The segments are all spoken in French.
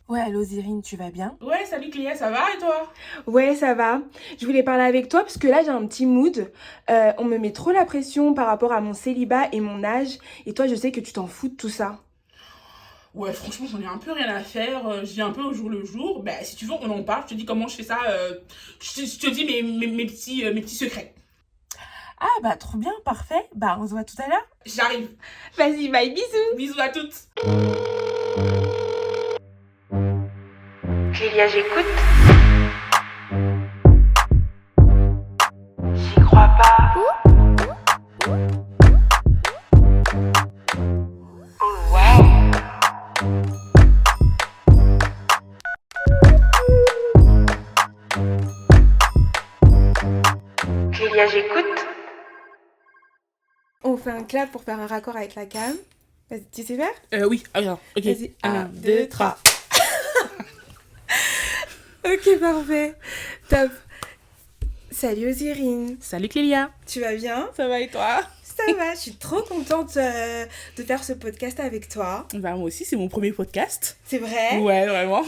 Ouais, allô Zérine, tu vas bien? Ouais, salut Cléa, ça va et toi? Ouais, ça va. Je voulais parler avec toi parce que là j'ai un petit mood. On me met trop la pression par rapport à mon célibat et mon âge. Et toi, je sais que tu t'en fous de tout ça. Ouais, franchement, j'en ai un peu rien à faire. Je vis un peu au jour le jour. Bah, si tu veux, on en parle. Je te dis comment je fais ça. Je te dis mes petits secrets. Ah bah trop bien, parfait. Bah on se voit tout à l'heure. J'arrive. Vas-y, bye, bisous. Bisous à toutes. Clélia, j'écoute. J'y crois pas. Oh waouh. Clélia, j'écoute. On fait un clap pour faire un raccord avec la cam. Vas-y, tu sais faire? Oui, alors, ok. Vas-y, 1, 2, 3. Ok, parfait. Top. Salut Ozyrine. Salut Clélia. Tu vas bien? Ça va et toi? Ça va, je suis trop contente de faire ce podcast avec toi. Bah, moi aussi, c'est mon premier podcast. C'est vrai? Ouais, vraiment.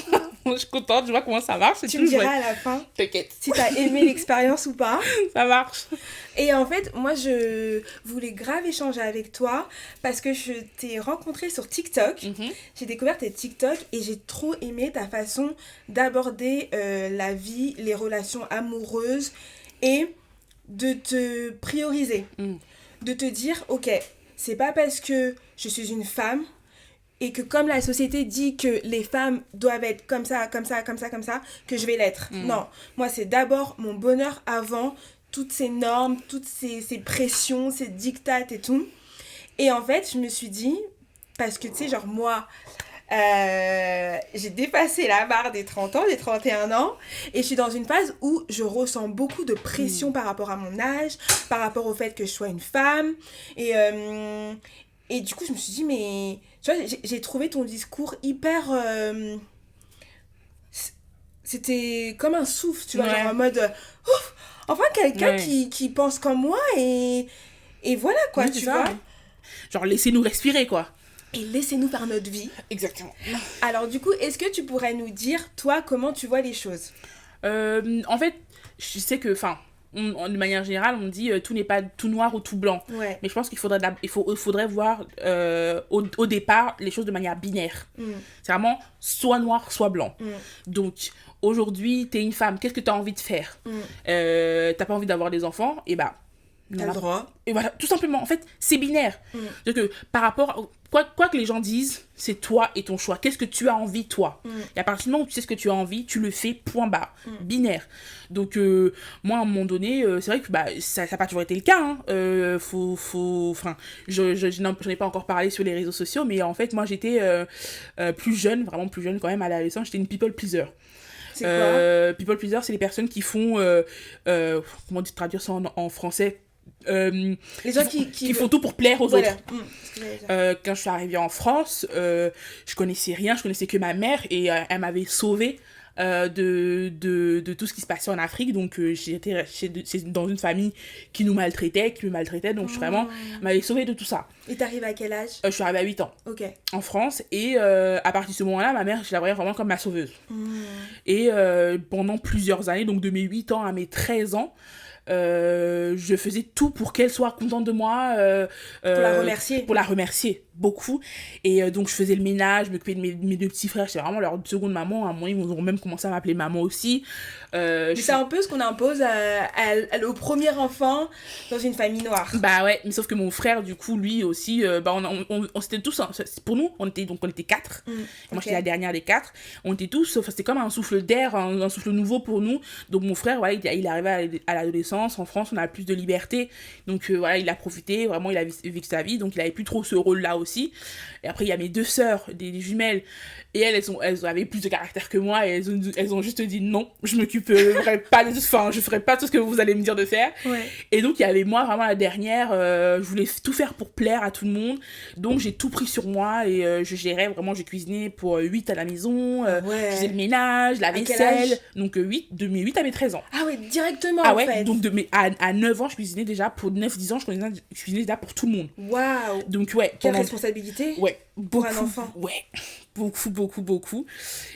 Je suis contente, je vois comment ça marche. Tu me diras à la fin T'inquiète, si t'as aimé l'expérience ou pas. ça marche. Et en fait, moi, je voulais grave échanger avec toi parce que je t'ai rencontré sur TikTok. Mhm. J'ai découvert tes TikTok et j'ai trop aimé ta façon d'aborder la vie, les relations amoureuses et de te prioriser. Mm. De te dire, ok, c'est pas parce que je suis une femme et que comme la société dit que les femmes doivent être comme ça, comme ça, comme ça, comme ça, que je vais l'être. Non, moi c'est d'abord mon bonheur avant toutes ces normes, toutes ces pressions, ces dictates et tout. Et en fait, je me suis dit, parce que tu sais, genre moi, j'ai dépassé la barre des 30 ans, des 31 ans, et je suis dans une phase où je ressens beaucoup de pression par rapport à mon âge, par rapport au fait que je sois une femme, et du coup je me suis dit, mais tu vois, j'ai trouvé ton discours hyper... c'était comme un souffle, tu vois, Ouais. genre en mode... ouf, enfin quelqu'un Ouais. qui pense comme moi, et voilà quoi, Oui, c'est tu ça. vois. Genre, laissez-nous respirer, quoi. Et laissez-nous faire notre vie. Exactement. Alors du coup, est-ce que tu pourrais nous dire, toi, comment tu vois les choses? En fait, je sais que, enfin, de manière générale, on dit tout n'est pas tout noir ou tout blanc. Ouais. Mais je pense qu'il faudrait, il faudrait voir au départ les choses de manière binaire. C'est vraiment soit noir, soit blanc. Donc, aujourd'hui, t'es une femme, qu'est-ce que t'as envie de faire? T'as pas envie d'avoir des enfants? Et bah, T'as le droit. et voilà, tout simplement, en fait, c'est binaire. C'est-à-dire que par rapport, quoi que les gens disent, c'est toi et ton choix. Qu'est-ce que tu as envie, toi? Et à partir du moment où tu sais ce que tu as envie, tu le fais, point barre. Binaire. Donc, moi, à un moment donné, c'est vrai que bah, ça n'a pas toujours été le cas. Hein. Enfin, j'en ai pas encore parlé sur les réseaux sociaux, mais en fait, moi, j'étais plus jeune, vraiment plus jeune quand même, à l'adolescence, j'étais une people pleaser. C'est quoi? People pleaser, c'est les personnes qui font, comment traduire ça en français? Les gens qui Font tout pour plaire aux voilà. autres. Ce que j'allais dire. Quand je suis arrivée en France, je connaissais rien, je connaissais que ma mère et elle m'avait sauvée de tout ce qui se passait en Afrique. Donc j'étais dans une famille qui me maltraitait. Donc elle m'avait sauvée de tout ça. Et t'arrives à quel âge? Je suis arrivée à 8 ans Ok. en France et à partir de ce moment-là, ma mère, je la voyais vraiment comme ma sauveuse. Et pendant plusieurs années, donc de mes 8 ans à mes 13 ans, je faisais tout pour qu'elle soit contente de moi, pour la remercier beaucoup. Et donc je faisais le ménage, je m'occupais de mes deux petits frères, j'étais vraiment leur seconde maman. À un moment ils ont même commencé à m'appeler maman aussi. Mais c'est un peu ce qu'on impose au premier enfant dans une famille noire. Bah ouais, mais sauf que mon frère du coup lui aussi, bah on s'était tous, hein, pour nous on était 4. Moi ok. j'étais la dernière des 4. On était tous, enfin, c'était comme un souffle d'air, un souffle nouveau pour nous. Donc mon frère voilà, il est arrivé à l'adolescence. En France on a plus de liberté, donc voilà, il a profité, vraiment il a vécu sa vie, donc il avait plus trop ce rôle là aussi. Et après il y a mes deux sœurs, des jumelles, et elles avaient plus de caractère que moi, et elles ont juste dit non, je m'occuperai pas enfin je ferai pas tout ce que vous allez me dire de faire. Ouais. Et donc il y avait moi vraiment la dernière, je voulais tout faire pour plaire à tout le monde, donc j'ai tout pris sur moi et je gérais vraiment, je cuisinais pour 8 à la maison, Ouais. je faisais le ménage, la À quel vaisselle. âge? Donc de mes 8 à mes 13 ans. Ah ouais, directement Ah en ouais, fait. donc à 9 ans je cuisinais déjà, pour 9-10 ans je cuisinais déjà pour tout le monde. Waouh. Donc ouais, Quelle responsabilité ouais, pour un beaucoup, enfant. ouais, beaucoup.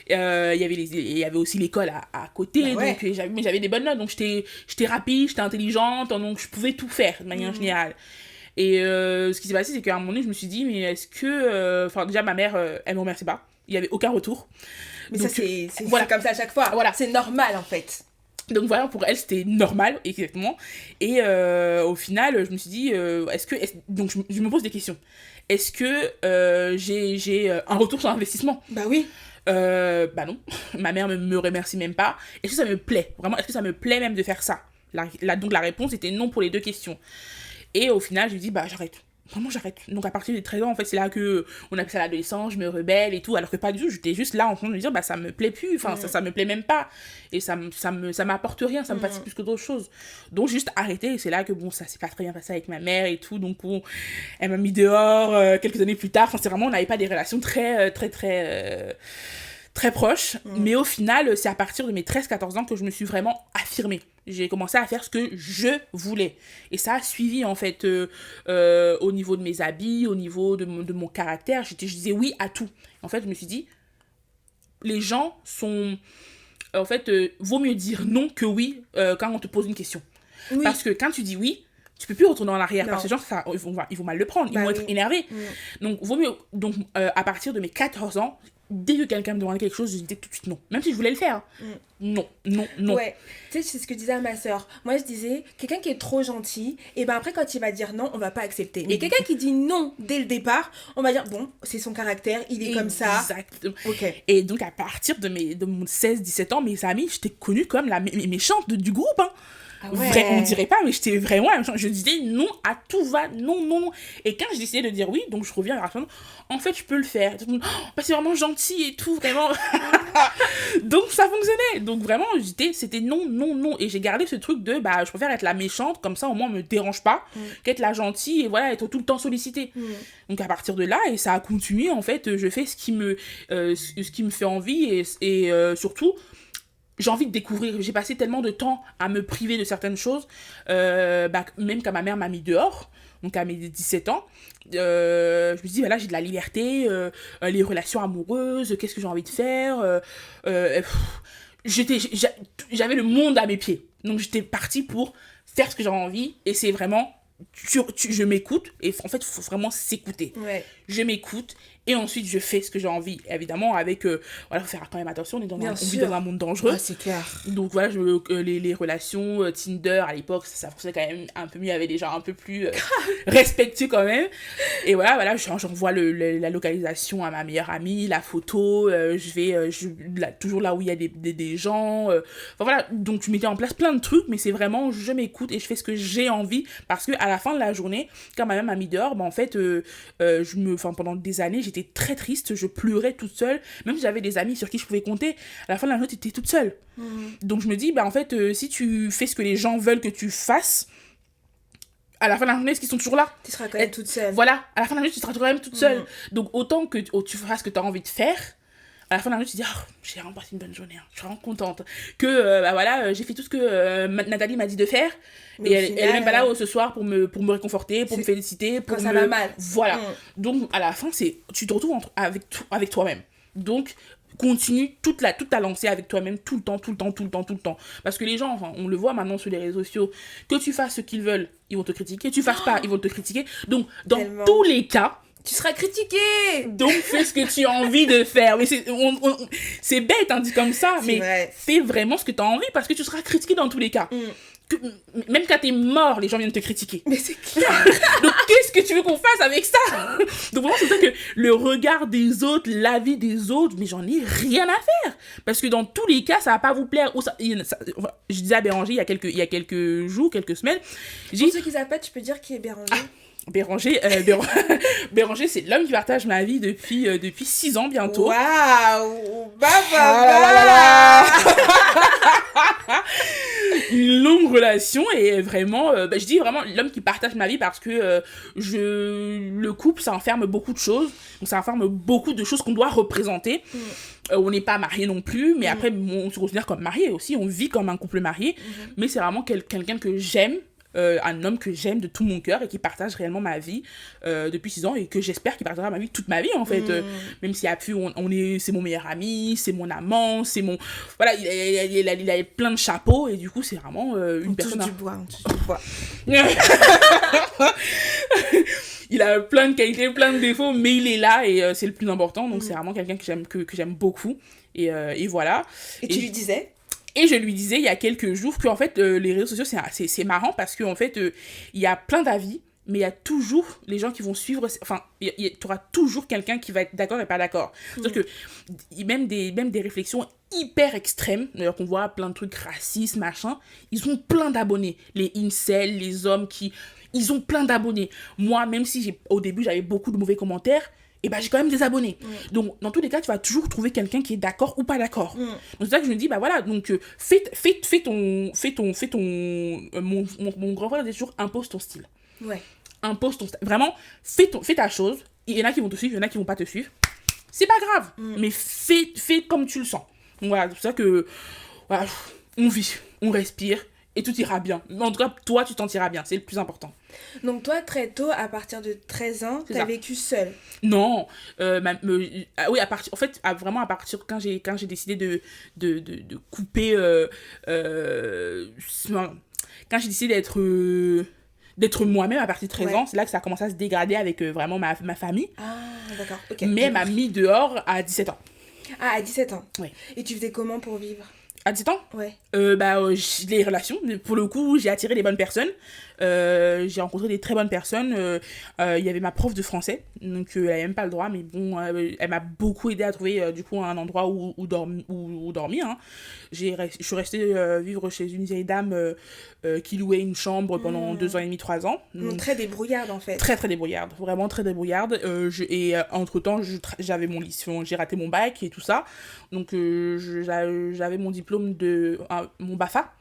Il y avait aussi l'école à côté, Bah ouais. donc j'avais des bonnes notes, donc j'étais rapide, j'étais intelligente, donc je pouvais tout faire de manière générale. Et ce qui s'est passé, c'est qu'à un moment donné, je me suis dit, mais est-ce que... Enfin, déjà, ma mère, elle me remerciait pas. Il y avait aucun retour. Mais Donc, ça, c'est voilà. comme ça à chaque fois. Voilà. C'est normal, en fait. Donc voilà, pour elle, c'était normal, exactement. Et au final, je me suis dit, donc je me pose des questions. Est-ce que j'ai un retour sur investissement ? Bah oui. Bah non, ma mère me remercie même pas. Est-ce que ça me plaît ? Vraiment, est-ce que ça me plaît même de faire ça ? Donc la réponse était non pour les deux questions. Et au final, je me dis, bah j'arrête. Vraiment, j'arrête. Donc à partir des 13 ans, en fait, c'est là que on appelle ça l'adolescence, je me rebelle et tout, alors que pas du tout, j'étais juste là en train de me dire, bah ça me plaît plus, enfin ça me plaît même pas. Et ça m'apporte rien, ça me fatigue plus que d'autres choses. Donc juste arrêter, et c'est là que bon, ça s'est pas très bien passé avec ma mère et tout, donc bon, elle m'a mis dehors quelques années plus tard. Enfin, c'est vraiment, on n'avait pas des relations très proches, mais au final, c'est à partir de mes 13-14 ans que je me suis vraiment affirmée. J'ai commencé à faire ce que je voulais. Et ça a suivi, en fait, au niveau de mes habits, au niveau de mon caractère. Je disais oui à tout. En fait, je me suis dit, les gens sont... En fait, vaut mieux dire non que oui quand on te pose une question. Oui. Parce que quand tu dis oui, tu peux plus retourner en arrière. Non. Parce que genre, ils vont mal le prendre. Ils vont être énervés. Donc, vaut mieux... Donc, à partir de mes 14 ans... Dès que quelqu'un me demandait quelque chose, je disais tout de suite non. Même si je voulais le faire. Non. Ouais. Tu sais, c'est ce que je disais à ma sœur. Moi, je disais, quelqu'un qui est trop gentil, et ben après, quand il va dire non, on va pas accepter. Mais quelqu'un qui dit non dès le départ, on va dire, bon, c'est son caractère, il est comme ça. Exactement. Ok. Et donc, à partir de mon 16-17 ans, mes amis, j'étais connue comme la méchante du groupe, hein. Ah ouais. On dirait pas, mais j'étais vraiment je disais non à tout va, non. Et quand je décidais de dire oui, donc je reviens à la personne, en fait je peux le faire. Bah, c'est vraiment gentil et tout, vraiment. Donc ça fonctionnait. Donc vraiment c'était non. Et j'ai gardé ce truc de bah je préfère être la méchante, comme ça au moins on me dérange pas, qu'être la gentille et voilà, être tout le temps sollicitée. Donc à partir de là, et ça a continué en fait, je fais ce qui me fait envie et surtout j'ai envie de découvrir. J'ai passé tellement de temps à me priver de certaines choses, même quand ma mère m'a mis dehors, donc à mes 17 ans, je me dis, voilà, j'ai de la liberté, les relations amoureuses, qu'est-ce que j'ai envie de faire, j'avais le monde à mes pieds. Donc j'étais partie pour faire ce que j'avais envie, et c'est vraiment, je m'écoute, et en fait, il faut vraiment s'écouter. Ouais. Je m'écoute, et ensuite je fais ce que j'ai envie, évidemment avec voilà, faut faire quand même attention, on vit dans un monde dangereux. Ah, c'est clair. Donc voilà, les relations Tinder à l'époque, ça fonctionnait quand même un peu mieux, il y avait des gens un peu plus respectueux quand même. Et voilà, j'envoie la localisation à ma meilleure amie, la photo, je vais toujours là où il y a des gens, enfin voilà, donc je mettais en place plein de trucs, mais c'est vraiment je m'écoute et je fais ce que j'ai envie, parce que à la fin de la journée, quand ma mère m'a mis dehors, en fait pendant des années j'étais très triste, je pleurais toute seule, même si j'avais des amis sur qui je pouvais compter, à la fin de la journée t'étais toute seule. Donc je me dis en fait si tu fais ce que les gens veulent que tu fasses, à la fin de la journée, est-ce qu'ils sont toujours là ? Tu seras quand même toute seule. Voilà, à la fin de la journée tu seras quand même toute seule. Donc autant que tu fasses ce que tu as envie de faire, à la fin de la journée tu te dis j'ai vraiment passé une bonne journée, je suis vraiment contente que j'ai fait tout ce que Nathalie m'a dit de faire. Mais elle est même pas là ce soir pour me réconforter, pour me féliciter, pour quand ça va mal. Voilà. Donc à la fin tu te retrouves avec toi-même. Donc continue toute ta lancée avec toi-même tout le temps. Parce que les gens, on le voit maintenant sur les réseaux sociaux, que tu fasses ce qu'ils veulent, ils vont te critiquer, tu fasses pas, ils vont te critiquer. Donc dans tous les cas, tu seras critiqué. Donc fais ce que tu as envie de faire. Mais c'est bête dit comme ça, mais vrai. Fais vraiment ce que tu as envie, parce que tu seras critiqué dans tous les cas. Même quand t'es mort, les gens viennent te critiquer. Mais c'est clair. Donc qu'est-ce que tu veux qu'on fasse avec ça? Donc vraiment, c'est ça que le regard des autres, l'avis des autres, mais j'en ai rien à faire, parce que dans tous les cas ça va pas vous plaire. Je disais à Béranger il y a quelques jours, quelques semaines, pour ceux qui savent pas, tu peux dire qui est Béranger? Béranger, c'est l'homme qui partage ma vie depuis 6 ans bientôt. Waouh! Une longue relation, et vraiment, je dis vraiment l'homme qui partage ma vie, parce que le couple, ça enferme beaucoup de choses. Donc ça enferme beaucoup de choses qu'on doit représenter. On n'est pas mariés non plus, mais après on se considère comme mariés aussi, on vit comme un couple marié. Mais c'est vraiment quelqu'un que j'aime. un homme que j'aime de tout mon cœur et qui partage réellement ma vie depuis 6 ans et que j'espère qu'il partagera ma vie toute ma vie en fait. Même s'il y a plus, c'est mon meilleur ami, c'est mon amant, c'est mon... Voilà, il a plein de chapeaux et du coup c'est vraiment une personne... On touche du bois. Il a plein de qualités, plein de défauts, mais il est là et c'est le plus important. Donc c'est vraiment quelqu'un que j'aime beaucoup. Et voilà. Et tu lui disais? Et je lui disais il y a quelques jours qu'en fait, les réseaux sociaux, c'est marrant parce qu'en fait, il y a plein d'avis, mais il y a toujours les gens qui vont suivre... Enfin, tu auras toujours quelqu'un qui va être d'accord et pas d'accord. C'est-à-dire que même des réflexions hyper extrêmes, d'ailleurs qu'on voit plein de trucs racistes, machin, ils ont plein d'abonnés. Les incels, les hommes qui... Ils ont plein d'abonnés. Moi, même si au début, j'avais beaucoup de mauvais commentaires, et ben j'ai quand même des abonnés. Donc dans tous les cas tu vas toujours trouver quelqu'un qui est d'accord ou pas d'accord. Donc c'est ça que je me dis bah voilà, donc fais ton mon grand frère disait toujours impose ton style. Impose ton style. Vraiment fais ta chose. Il y en a qui vont te suivre, il y en a qui vont pas te suivre, c'est pas grave, mais fais comme tu le sens. Donc voilà, c'est pour ça que voilà, on vit, on respire et tout ira bien. En tout cas, toi, tu t'en tireras bien. C'est le plus important. Donc toi, très tôt, à partir de 13 ans, t'as vécu seule? Non. Oui, en fait, vraiment à partir quand j'ai décidé de couper... quand j'ai décidé d'être moi-même à partir de 13 ans, c'est là que ça a commencé à se dégrader avec vraiment ma famille. Ah, d'accord. Ok. Mais elle m'a mis dehors à 17 ans. Ah, à 17 ans. Oui. Et tu faisais comment pour vivre? À 17 ans? Ouais. Les relations. Pour le coup, j'ai attiré les bonnes personnes. J'ai rencontré des très bonnes personnes. Il y avait ma prof de français. Donc, elle n'avait même pas le droit. Mais bon, elle m'a beaucoup aidé à trouver du coup un endroit où dormir. Hein. Je suis restée vivre chez une vieille dame qui louait une chambre pendant 2 ans et demi, 3 ans. Donc, très débrouillarde en fait. Très, très débrouillarde. Vraiment très débrouillarde. Entre-temps, j'avais mon lycée. J'ai raté mon bac et tout ça. Donc, j'avais mon diplôme mon BAFA.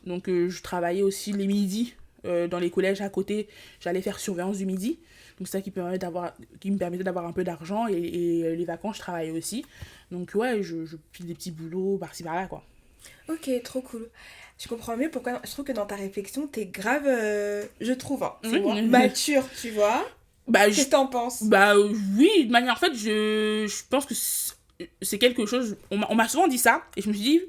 Donc je travaillais aussi les midis dans les collèges à côté. J'allais faire surveillance du midi. Donc c'est ça qui me permettait d'avoir un peu d'argent et les vacances je travaillais aussi. Donc ouais, je file des petits boulots par-ci par-là quoi. Ok, trop cool. Je comprends mieux pourquoi je trouve que dans ta réflexion t'es grave, je trouve, mature, tu vois. Qu'est-ce que t'en penses? Oui, de manière en fait je pense que c'est quelque chose, on m'a souvent dit ça et je me suis dit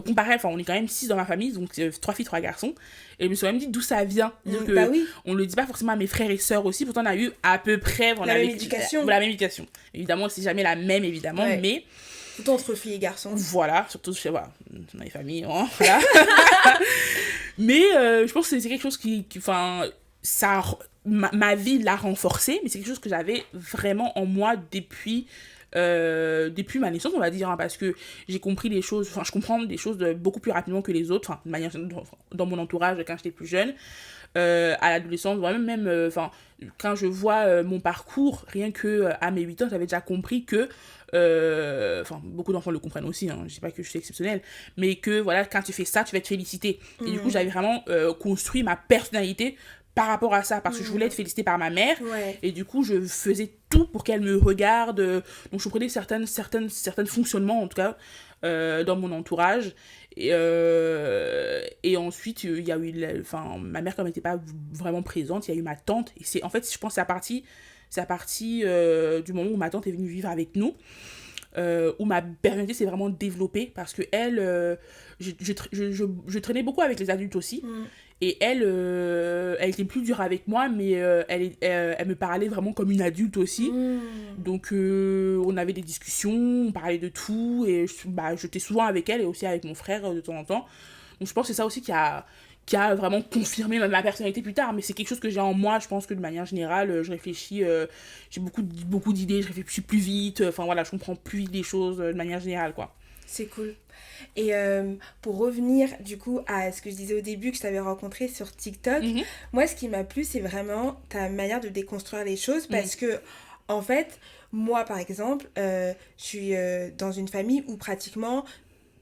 comparé, on est quand même 6 dans ma famille, donc 3 filles 3 garçons, et je me suis même dit d'où ça vient. Oui. On le dit pas forcément à mes frères et sœurs aussi, pourtant on a eu à peu près la même éducation. La même éducation, évidemment c'est jamais la même évidemment, mais surtout entre filles et garçons, voilà, surtout dans les familles, hein, voilà. Mais je pense que c'est quelque chose qui ça ma vie l'a renforcé, mais c'est quelque chose que j'avais vraiment en moi depuis ma naissance on va dire, hein, parce que j'ai compris les choses, je comprends des choses beaucoup plus rapidement que les autres, de manière dans mon entourage quand j'étais plus jeune, à l'adolescence, même quand je vois mon parcours, rien que à mes 8 ans j'avais déjà compris que beaucoup d'enfants le comprennent aussi, hein, je sais pas que je suis exceptionnelle, mais que voilà, quand tu fais ça tu vas être félicité, et du coup j'avais vraiment construit ma personnalité par rapport à ça, parce que je voulais être félicitée par ma mère, et du coup je faisais tout pour qu'elle me regarde, donc je prenais certains fonctionnements en tout cas dans mon entourage, et ensuite il y a eu ma mère comme elle n'était pas vraiment présente, il y a eu ma tante, et c'est en fait je pense c'est à partir du moment où ma tante est venue vivre avec nous, où ma personnalité s'est vraiment développée, parce que elle je traînais beaucoup avec les adultes aussi, et elle était plus dure avec moi, mais elle me parlait vraiment comme une adulte aussi. Donc on avait des discussions, on parlait de tout, et j'étais souvent avec elle et aussi avec mon frère de temps en temps. Donc je pense que c'est ça aussi qui a vraiment confirmé ma personnalité plus tard, mais c'est quelque chose que j'ai en moi. Je pense que de manière générale je réfléchis, j'ai beaucoup d'idées, je réfléchis plus vite, je comprends plus vite les choses de manière générale quoi. C'est cool. Et pour revenir du coup à ce que je disais au début, que je t'avais rencontré sur TikTok, moi ce qui m'a plu c'est vraiment ta manière de déconstruire les choses, parce que en fait moi par exemple je suis dans une famille où pratiquement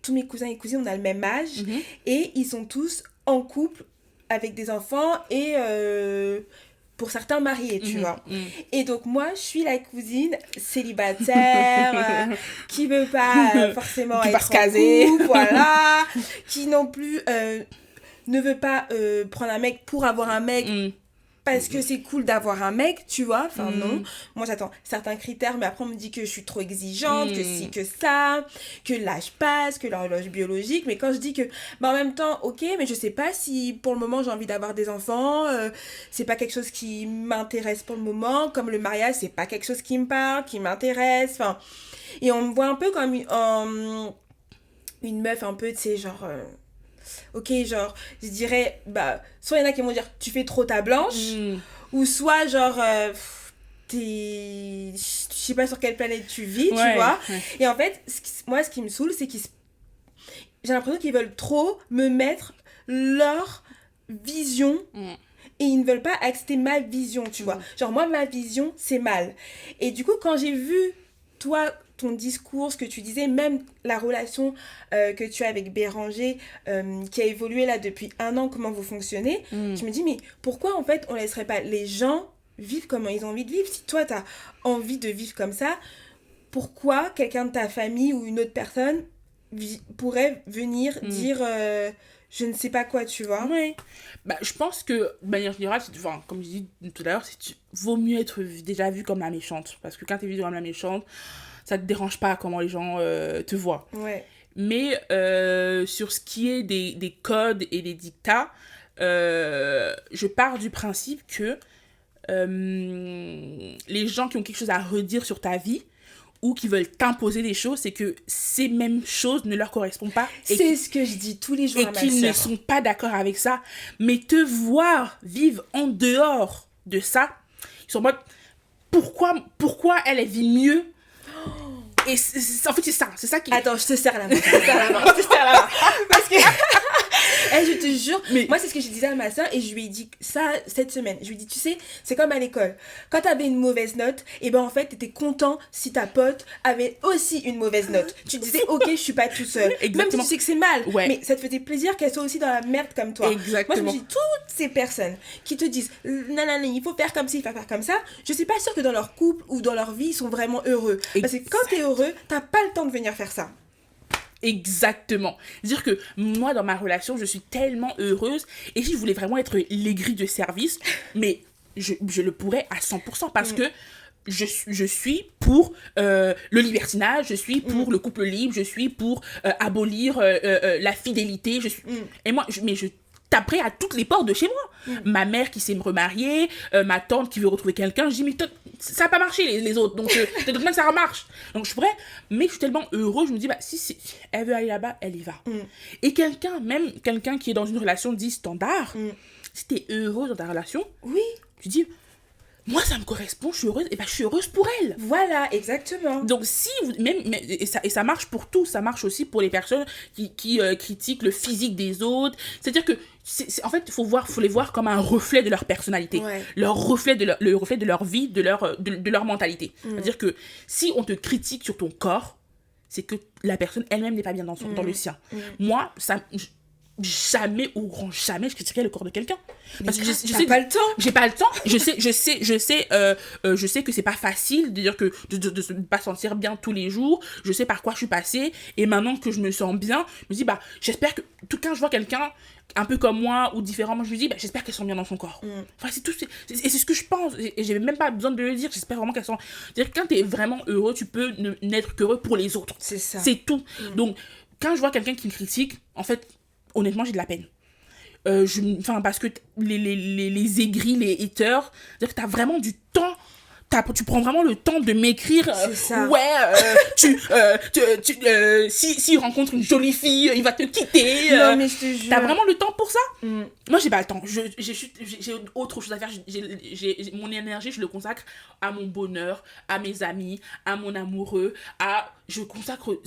tous mes cousins et cousines on a le même âge, et ils sont tous en couple avec des enfants et pour certains mariés, tu vois. Et donc moi je suis la cousine célibataire qui veut pas forcément qui être se caser, en couple, voilà, qui non plus ne veux pas prendre un mec pour avoir un mec parce que c'est cool d'avoir un mec, tu vois. Enfin, non. Moi, j'attends certains critères, mais après, on me dit que je suis trop exigeante, que si, que ça, que l'âge passe, que l'horloge biologique. Mais quand je dis que, en même temps, ok, mais je sais pas si pour le moment j'ai envie d'avoir des enfants, c'est pas quelque chose qui m'intéresse pour le moment. Comme le mariage, c'est pas quelque chose qui me parle, qui m'intéresse. Enfin, et on me voit un peu comme une meuf un peu, tu sais, genre... ok, genre, je dirais, soit il y en a qui vont dire, tu fais trop ta blanche, ou soit, genre, je sais pas sur quelle planète tu vis, tu vois. Ouais. Et en fait, moi, ce qui me saoule, c'est j'ai l'impression qu'ils veulent trop me mettre leur vision, et ils ne veulent pas accepter ma vision, tu vois. Genre, moi, ma vision, c'est mal. Et du coup, quand j'ai vu, toi... ton discours, ce que tu disais, même la relation que tu as avec Béranger, qui a évolué là depuis 1 an, comment vous fonctionnez, je me dis, mais pourquoi en fait on laisserait pas les gens vivre comme ils ont envie de vivre? Si toi tu as envie de vivre comme ça, pourquoi quelqu'un de ta famille ou une autre personne pourrait venir dire je ne sais pas quoi, tu vois? Oui. Je pense que, de manière générale, comme je dis tout à l'heure, vaut mieux être déjà vu comme la méchante. Parce que quand tu es vu comme la méchante, ça te dérange pas comment les gens te voient. Ouais. Mais sur ce qui est des codes et des dictats, je pars du principe que les gens qui ont quelque chose à redire sur ta vie ou qui veulent t'imposer des choses, c'est que ces mêmes choses ne leur correspondent pas. C'est ce que je dis tous les jours à ma sœur. Et qu'ils ne sont pas d'accord avec ça. Mais te voir vivre en dehors de ça, ils sont en mode, pourquoi elle vit mieux? Et en fait, c'est ça qui... Attends, je te serre la main. Parce que... je te jure, moi, c'est ce que je disais à ma soeur et je lui ai dit ça cette semaine. Je lui ai dit, tu sais, c'est comme à l'école. Quand t'avais une mauvaise note, et en fait, t'étais content si ta pote avait aussi une mauvaise note. Tu disais, ok, je suis pas tout seul. Même si tu sais que c'est mal. Ouais. Mais ça te faisait plaisir qu'elle soit aussi dans la merde comme toi. Exactement. Moi, je me dis, toutes ces personnes qui te disent, non, il faut faire comme ci, il faut faire comme ça, je suis pas sûre que dans leur couple ou dans leur vie, ils sont vraiment heureux. Parce que quand t'es heureux, t'as pas le temps de venir faire ça. Exactement. Dire que moi, dans ma relation, je suis tellement heureuse et si je voulais vraiment être l'aigri de service, mais je le pourrais à 100% parce que je suis pour le libertinage, je suis pour le couple libre, je suis pour abolir la fidélité. Et moi, je taperais à toutes les portes de chez moi. Ma mère qui sait me remarier, ma tante qui veut retrouver quelqu'un, je dis mais ça n'a pas marché les autres, donc peut-être que ça remarche. Donc je pourrais, mais je suis tellement heureux, je me dis si elle veut aller là-bas, elle y va. Et quelqu'un qui est dans une relation dite standard, si t'es heureuse dans ta relation, tu dis moi ça me correspond, je suis heureuse, et je suis heureuse pour elle. Voilà, exactement. Donc si et ça marche pour tout, ça marche aussi pour les personnes qui critiquent le physique des autres. C'est-à-dire que en fait, faut les voir comme un reflet de leur personnalité, le reflet de leur vie, de leur mentalité. C'est-à-dire que si on te critique sur ton corps, c'est que la personne elle-même n'est pas bien dans le sien. Moi, jamais ou jamais je critiquerai le corps de quelqu'un parce que je sais pas le temps. J'ai pas le temps. Je sais que c'est pas facile de dire que de ne pas sentir bien tous les jours. Je sais par quoi je suis passée et maintenant que je me sens bien, je me dis j'espère que quand je vois quelqu'un un peu comme moi ou différemment, je me dis j'espère qu'elle sent bien dans son corps. Enfin c'est tout, c'est ce que je pense et j'ai même pas besoin de le dire. J'espère vraiment qu'elle sent. C'est-à-dire que quand t'es vraiment heureux, tu peux n'être qu'heureux pour les autres. C'est ça. C'est tout. Donc quand je vois quelqu'un qui me critique, en fait honnêtement j'ai de la peine. Parce que les aigris, les haters, c'est-à-dire que t'as vraiment du temps, tu prends vraiment le temps de m'écrire. C'est ça. S'il rencontre une jolie fille, il va te quitter. Non, mais je te jure. T'as vraiment le temps pour ça? Moi, j'ai pas le temps. J'ai autre chose à faire. Mon énergie, je le consacre à mon bonheur, à mes amis, à mon amoureux, je consacre.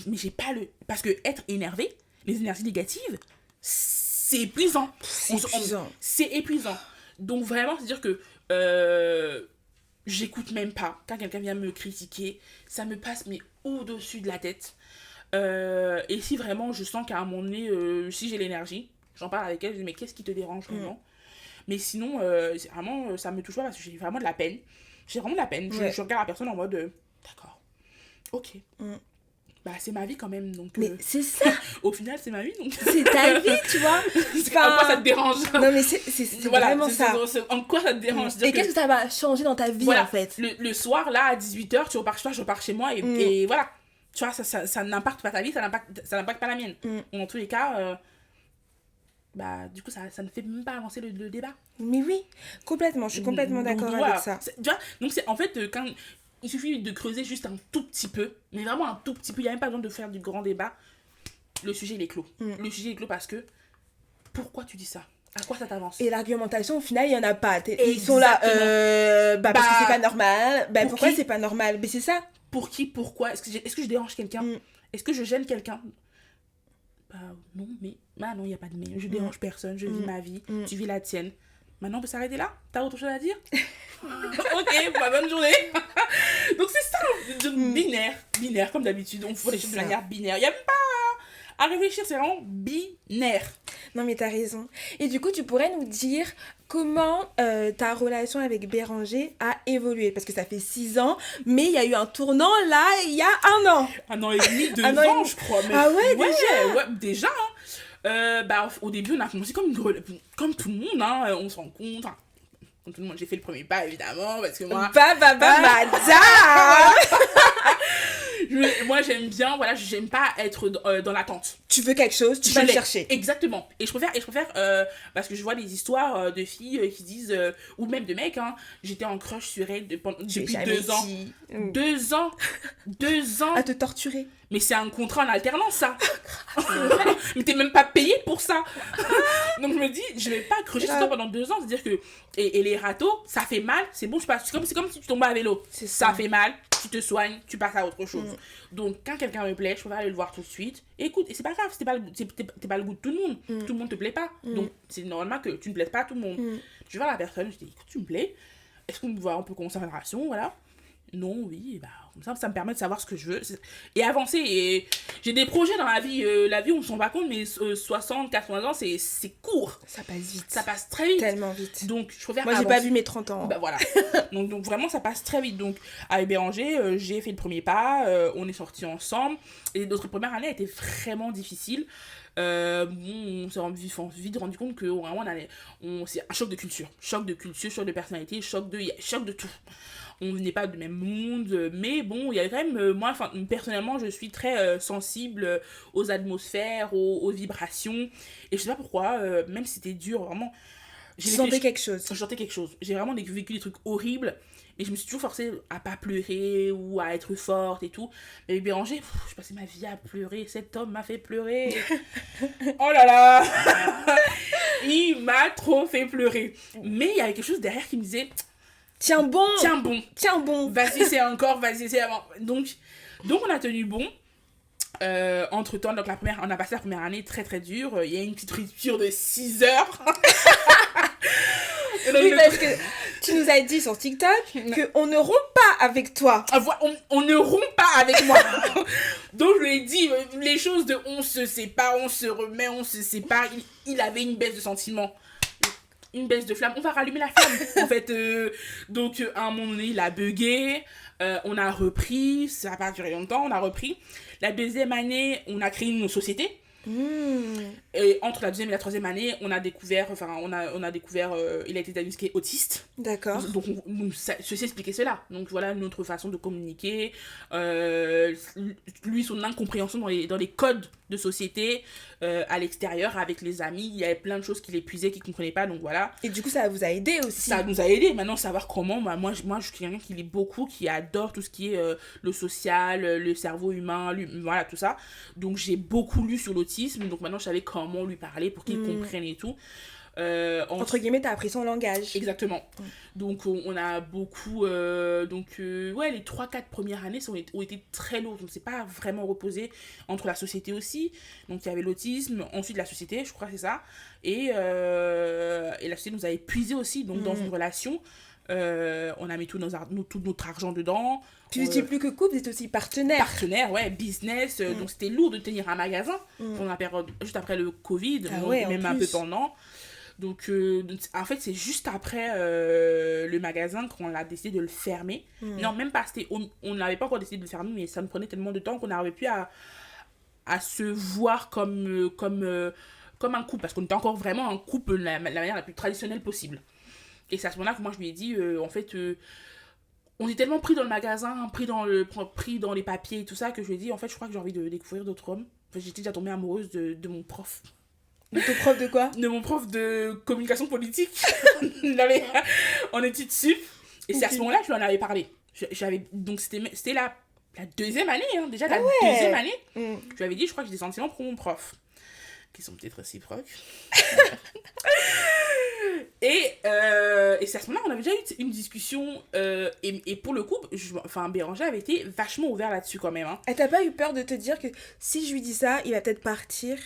Mais j'ai pas le. Parce que être énervé, les énergies négatives, c'est épuisant. C'est épuisant. Donc vraiment, c'est-à-dire que j'écoute même pas. Quand quelqu'un vient me critiquer, ça me passe mais au-dessus de la tête. Et si vraiment je sens qu'à un moment donné, si j'ai l'énergie, j'en parle avec elle, je dis mais qu'est-ce qui te dérange vraiment? Mais sinon, c'est vraiment, ça me touche pas parce que j'ai vraiment de la peine. Je regarde la personne en mode d'accord, ok. bah c'est ma vie quand même, donc Mais c'est ça, au final c'est ma vie, donc c'est ta vie, tu vois. en quoi ça te dérange? Non, mais c'est Voilà, vraiment ça. en quoi ça te dérange? Et qu'est-ce que ça va changer dans ta vie, en fait? Le soir, là, à 18h, tu repars chez toi, je repars chez moi, et voilà. Tu vois, ça n'impacte pas ta vie, ça n'impacte pas la mienne. En tous les cas, bah, du coup, ça ne fait même pas avancer le débat. Mais oui, complètement, je suis complètement d'accord voilà. avec ça. Tu vois, donc c'est en fait, quand il suffit de creuser juste un tout petit peu, mais vraiment un tout petit peu, il n'y a même pas besoin de faire du grand débat, le sujet il est clos. Le sujet est clos parce que, pourquoi tu dis ça? À quoi ça t'avance? Et l'argumentation, au final, il n'y en a pas. Ils sont là, parce que c'est pas normal. Bah, pourquoi c'est pas normal? Mais c'est ça. Pour qui? Pourquoi? Est-ce que je dérange quelqu'un? Est-ce que je gêne quelqu'un? Bah non, mais... Bah non, il n'y a pas de mais. Je dérange personne, je vis ma vie, tu vis la tienne. Maintenant, on peut s'arrêter là? T'as autre chose à dire? Ok, bah, bonne journée. Donc c'est ça, binaire, comme d'habitude. On fait les choses de manière binaire. Il n'y a même pas à réfléchir, c'est vraiment binaire. Non, mais t'as raison. Et du coup, tu pourrais nous dire comment ta relation avec Béranger a évolué? Parce que ça fait 6 ans, mais il y a eu un tournant là, il y a 1 an. 1 an et demi, 2 ans, je crois. Mais ah ouais, déjà? Ouais, déjà. Bah, au début, on a commencé comme tout le monde, hein, on se rencontre. Comme tout le monde, j'ai fait le premier pas, évidemment, parce que moi... Moi, j'aime bien, voilà, j'aime pas être dans l'attente. Tu veux quelque chose, tu vas le chercher. Exactement. Et je préfère parce que je vois des histoires de filles qui disent, ou même de mecs, hein, j'étais en crush sur elle depuis 2 ans. 2 ans 2 ans à te torturer. Mais c'est un contrat en alternance, ça. Mais t'es même pas payé pour ça. Donc je me dis, je vais pas accrocher sur toi pendant 2 ans. C'est-à-dire que... Et les râteaux, ça fait mal, c'est bon, c'est comme si tu tombais à vélo. Ça fait mal, tu te soignes, tu passes à autre chose. Donc quand quelqu'un me plaît, je préfère aller le voir tout de suite. Et écoute, et c'est pas grave, t'es pas le goût de tout le monde. Tout le monde te plaît pas. Donc c'est normalement que tu ne plaises pas à tout le monde. Je vais voir la personne, je dis, écoute, tu me plais. Est-ce qu'on peut commencer une relation, voilà. Non, oui, et bah, comme ça me permet de savoir ce que je veux et avancer. Et j'ai des projets dans la vie, on s'en rend pas compte, mais 60, 80 ans, c'est court. Ça passe vite. Ça passe très vite. Tellement vite. Donc, je préfère Moi, j'ai pas vu mes 30 ans. Bah voilà. donc, vraiment, ça passe très vite. Donc, avec Béranger, j'ai fait le premier pas, on est sortis ensemble. Et notre première année a été vraiment difficile. On s'est vite rendu compte que vraiment, c'est un choc de culture. Choc de personnalité, choc de tout. On venait pas du même monde, mais bon, il y avait quand même, moi, personnellement, je suis très sensible aux atmosphères, aux vibrations, et je sais pas pourquoi, même si c'était dur, vraiment... Je sentais quelque chose. J'ai vraiment vécu des trucs horribles, mais je me suis toujours forcée à pas pleurer, ou à être forte et tout. Mais avec Béranger, je passais ma vie à pleurer, cet homme m'a fait pleurer. Oh là là. Il m'a trop fait pleurer. Mais il y avait quelque chose derrière qui me disait... Tiens bon. Vas-y, c'est avant. Donc on a tenu bon. Entre temps, donc on a passé la première année très très dure. Il y a une petite rupture de 6 heures. Oui, parce que tu nous as dit sur TikTok qu'on ne rompt pas avec toi. On ne rompt pas avec moi. Donc je lui ai dit les choses de on se sépare, on se remet, on se sépare. Il avait une baisse de sentiments. Une baisse de flamme, on va rallumer la flamme en fait. Donc à un moment donné il a bugué, on a repris, ça n'a pas duré longtemps, on a repris. La deuxième année on a créé une société. Et entre la deuxième et la troisième année on a découvert il a été diagnostiqué autiste. D'accord. Donc ceci expliquait cela. Donc voilà notre façon de communiquer, lui son incompréhension dans les codes de société, à l'extérieur avec les amis, il y avait plein de choses qu'il épuisait, qu'il comprenait pas, donc voilà. Et du coup ça vous a aidé aussi. Ça nous a aidé maintenant savoir comment. Moi je suis quelqu'un qui lit beaucoup, qui adore tout ce qui est le social, le cerveau humain, voilà tout ça. Donc j'ai beaucoup lu sur l'autisme, donc maintenant je savais comment lui parler pour qu'il comprenne et tout. Entre guillemets, t'as appris son langage. Exactement. Donc on a beaucoup les 3-4 premières années ont été très lourdes. On ne s'est pas vraiment reposé entre la société aussi. Donc il y avait l'autisme, ensuite la société, je crois que c'est ça. Et la société nous a épuisés aussi. Donc dans une relation, on a mis tout notre argent dedans. Puis vous n'étiez plus que couple, vous étiez aussi partenaire, ouais, business. Donc c'était lourd de tenir un magasin pendant la période juste après le Covid, même un peu pendant. Donc, en fait, c'est juste après le magasin qu'on a décidé de le fermer. Non, même pas, on n'avait pas encore décidé de le fermer, mais ça nous prenait tellement de temps qu'on n'arrivait plus à se voir comme un couple, parce qu'on était encore vraiment un couple la manière la plus traditionnelle possible. Et c'est à ce moment-là que moi je lui ai dit, en fait, on est tellement pris dans le magasin, pris dans les papiers et tout ça, que je lui ai dit, en fait, je crois que j'ai envie de découvrir d'autres hommes. Enfin, j'étais déjà tombée amoureuse de mon prof. De ton prof de quoi? De mon prof de communication politique en études sup. Et c'est à ce moment-là que je lui en avais parlé. Donc c'était la deuxième année, hein, déjà la deuxième année. Je lui avais dit, je crois que j'ai des sentiments pour mon prof. Qui sont peut-être réciproques. Et c'est à ce moment-là qu'on avait déjà eu une discussion. Et pour le coup, Béranger avait été vachement ouvert là-dessus quand même. Hein. Et t'as pas eu peur de te dire que si je lui dis ça, il va peut-être partir?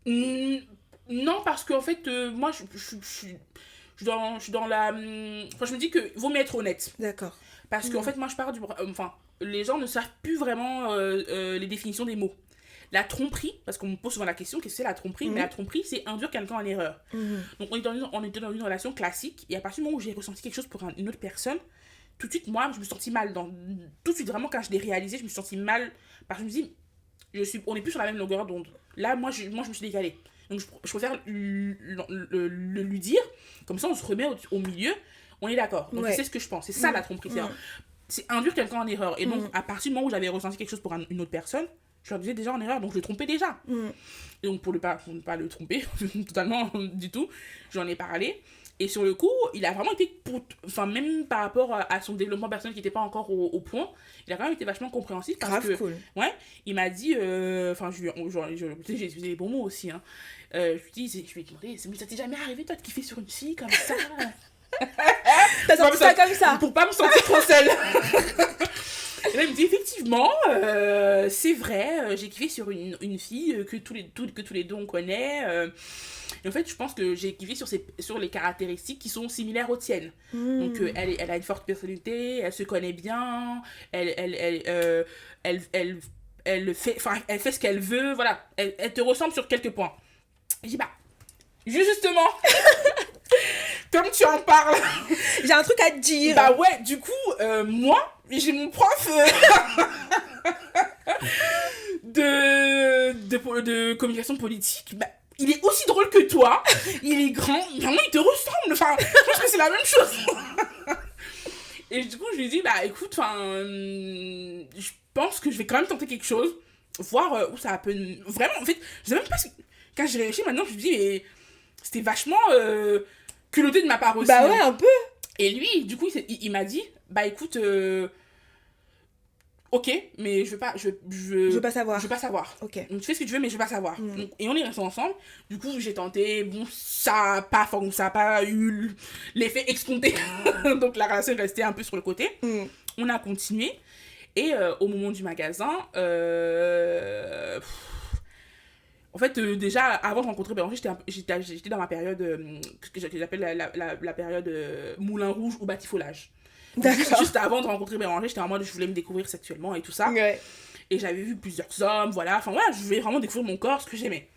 Non, parce qu'en fait, moi, je suis dans la... Enfin, je me dis que vaut mieux être honnête. D'accord. Parce qu'en fait, moi, je pars du... Enfin, les gens ne savent plus vraiment les définitions des mots. La tromperie, parce qu'on me pose souvent la question, qu'est-ce que c'est la tromperie? Mais la tromperie, c'est induire quelqu'un en erreur. Donc, on était dans une relation classique, et à partir du moment où j'ai ressenti quelque chose pour une autre personne, tout de suite, moi, je me suis sentie mal. Tout de suite, vraiment, quand je l'ai réalisé, je me suis sentie mal, parce que je me dis, on n'est plus sur la même longueur d'onde. Là, moi, je me suis décalée. Donc, je préfère le lui dire, comme ça, on se remet au milieu, on est d'accord. Donc, c'est ce que je pense. C'est ça, la tromperie. C'est induire quelqu'un en erreur. Et donc, à partir du moment où j'avais ressenti quelque chose pour une autre personne, je le disais déjà en erreur, donc je le trompais déjà. Et donc, pour ne pas le tromper, totalement du tout, j'en ai parlé. Et sur le coup, il a vraiment été, même par rapport à son développement personnel qui n'était pas encore au point, il a quand même été vachement compréhensif. Grave cool. Ouais, il m'a dit, j'ai utilisé les bons mots aussi. Hein. Je lui ai demandé, ça t'est jamais arrivé toi de kiffer sur une fille comme ça? T'as sorti ça comme ça? Pour pas me sentir trop seule. Et là, il me dit, effectivement, c'est vrai, j'ai kiffé sur une fille que tous les deux on connaît. Et en fait, je pense que j'ai kiffé sur les caractéristiques qui sont similaires aux tiennes. Donc, elle a une forte personnalité, elle se connaît bien, elle fait ce qu'elle veut, voilà. Elle te ressemble sur quelques points. Je dis, justement, comme tu en parles, j'ai un truc à te dire. Bah ouais, du coup, moi, j'ai mon prof de communication politique, il est aussi drôle que toi, il est grand, vraiment il te ressemble, enfin, je pense que c'est la même chose. Et du coup, je lui ai dit, écoute, je pense que je vais quand même tenter quelque chose, voir où ça peut... Vraiment, en fait, je sais même pas quand j'ai réfléchi maintenant, je me dis, mais c'était vachement culotté de ma part aussi. Bah ouais, un peu. Et lui, du coup, il m'a dit, écoute, ok, mais je veux pas savoir. Ok. Donc tu fais ce que tu veux, mais je veux pas savoir. Donc, et on est restés ensemble. Du coup, j'ai tenté. Bon, ça a pas eu l'effet escompté. Donc la relation est restée un peu sur le côté. On a continué. Et au moment du magasin, en fait, déjà, avant de rencontrer Béranger, j'étais dans ma période que j'appelle la période moulin rouge ou batifolage. Juste avant de rencontrer Béranger, j'étais en mode je voulais me découvrir sexuellement et tout ça. Ouais. Et j'avais vu plusieurs hommes, voilà. Enfin, voilà, je voulais vraiment découvrir mon corps, ce que j'aimais.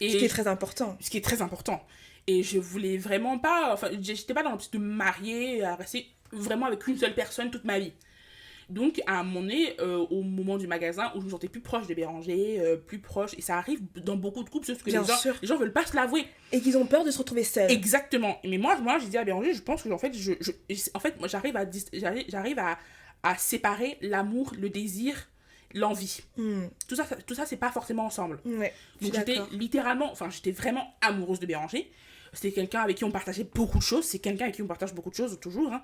Ce qui est très important. Ce qui est très important. Et je voulais vraiment pas... Enfin, j'étais pas dans l'optique de me marier, à rester vraiment avec une seule personne toute ma vie. Donc, à un moment donné, au moment du magasin, où je me sentais plus proche de Béranger, plus proche, et ça arrive dans beaucoup de couples, sauf que les gens veulent pas se l'avouer. Et qu'ils ont peur de se retrouver seuls. Exactement. Mais moi j'ai dit à Béranger, je pense que en fait, moi, j'arrive à séparer l'amour, le désir, l'envie. Tout ça, c'est pas forcément ensemble. Ouais, donc, j'étais vraiment amoureuse de Béranger. C'était quelqu'un avec qui on partageait beaucoup de choses. C'est quelqu'un avec qui on partage beaucoup de choses, toujours. Hein.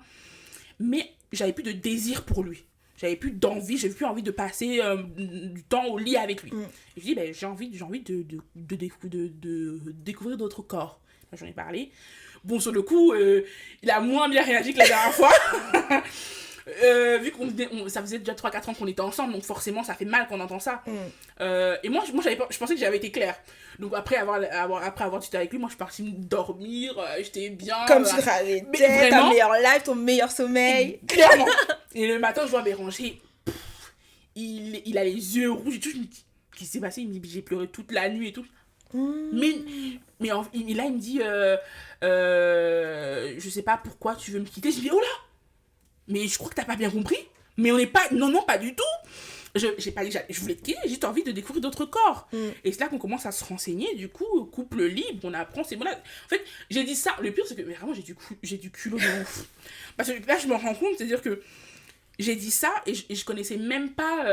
Mais j'avais plus de désir pour lui. J'avais plus d'envie, j'avais plus envie de passer du temps au lit avec lui. Et je dis, j'ai envie de découvrir d'autres corps. J'en ai parlé. Bon, sur le coup, il a moins bien réagi que la dernière fois. Vu ça faisait déjà 3-4 ans qu'on était ensemble, donc forcément, ça fait mal qu'on entend ça. Et moi je pensais que j'avais été claire. Donc après avoir discuté avec lui, moi je suis partie me dormir, j'étais bien. Comme tu travaillais, ta meilleure life, ton meilleur sommeil. Clairement. Et le matin, je vois Béranger, il a les yeux rouges et tout. Je me dis, qu'est-ce qui s'est passé? Il me dit, j'ai pleuré toute la nuit et tout. Là, il me dit, je sais pas pourquoi tu veux me quitter. Je dis, oh là, mais je crois que t'as pas bien compris. Mais on n'est pas, non, pas du tout. Je voulais te quitter, j'ai juste envie de découvrir d'autres corps. Et c'est là qu'on commence à se renseigner, du coup, couple libre, on apprend ces mots-là. En fait, j'ai dit ça, le pire c'est que mais vraiment j'ai du culot de ouf. Parce que là, je me rends compte, c'est-à-dire que j'ai dit ça et je connaissais même pas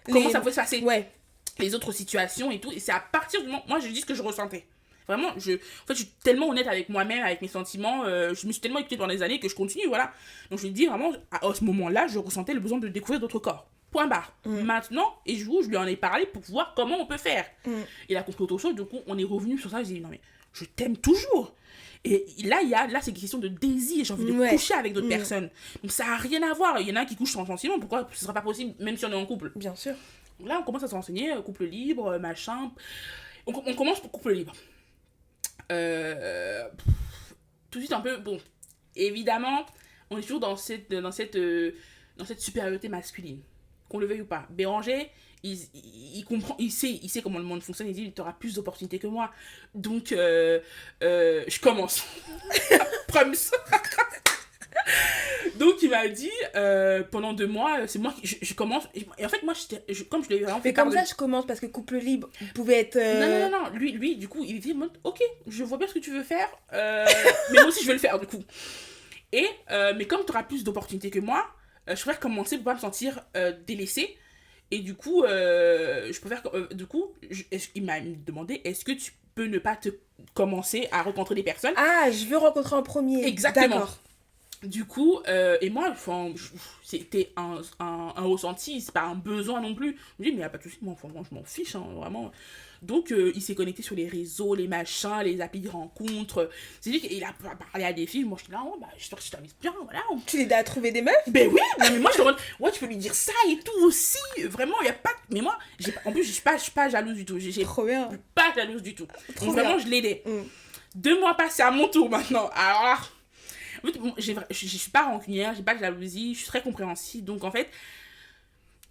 comment ça pouvait se passer. Ouais. Les autres situations et tout. Et c'est à partir du moment, moi, je dis ce que je ressentais. Vraiment, en fait, je suis tellement honnête avec moi-même, avec mes sentiments. Je me suis tellement écoutée pendant des années que je continue, voilà. Donc, je lui dis vraiment, à ce moment-là, je ressentais le besoin de découvrir d'autres corps. Point barre. Maintenant, et je lui en ai parlé pour voir comment on peut faire. Il a compris autre chose, du coup, on est revenu sur ça. J'ai dit, non, mais je t'aime toujours. Et là, c'est une question de désir. J'ai envie de coucher avec d'autres personnes. Donc, ça n'a rien à voir. Il y en a qui couchent sans sentiment. Pourquoi ce ne sera pas possible, même si on est en couple? Bien sûr. Donc là, on commence à se renseigner, couple libre, machin. On commence pour couple libre. Tout de suite un peu, bon, évidemment, on est toujours dans cette supériorité masculine, qu'on le veuille ou pas. Béranger, il comprend, il sait comment le monde fonctionne, il dit, tu auras plus d'opportunités que moi. Donc, je commence. Promise. Donc il m'a dit pendant 2 mois c'est moi qui je commence et en fait moi comme je l'ai vraiment fait mais comme ça je commence parce que couple libre pouvait être non lui du coup il dit ok je vois bien ce que tu veux faire mais moi aussi je vais le faire du coup et mais comme tu auras plus d'opportunités que moi je préfère commencer pour pas me sentir délaissée et du coup je préfère du coup il m'a demandé est-ce que tu peux ne pas te commencer à rencontrer des personnes. Je veux rencontrer en premier. Exactement. D'accord. Du coup, et moi, c'était un ressenti, c'est pas un besoin non plus. Je me dis, mais y a pas de souci, moi, je m'en fiche, hein, vraiment. Donc, il s'est connecté sur les réseaux, les machins, les applis de rencontres. C'est lui qu'il a parlé à des filles. Moi, j'étais là, oh, bah, j'espère que je t'amuse bien, voilà. Tu l'aides à trouver des meufs? Ben oui, mais moi, je te demande, ouais, tu peux lui dire ça et tout aussi. Vraiment, il y a pas. Mais moi, en plus, je suis pas jalouse du tout. Trop bien. Pas jalouse du tout. Trop Donc, bien. vraiment, je l'aidais. 2 mois passés à mon tour maintenant. Alors là. En fait, je suis pas rancunière, j'ai pas de jalousie, je suis très compréhensive. Donc, en fait,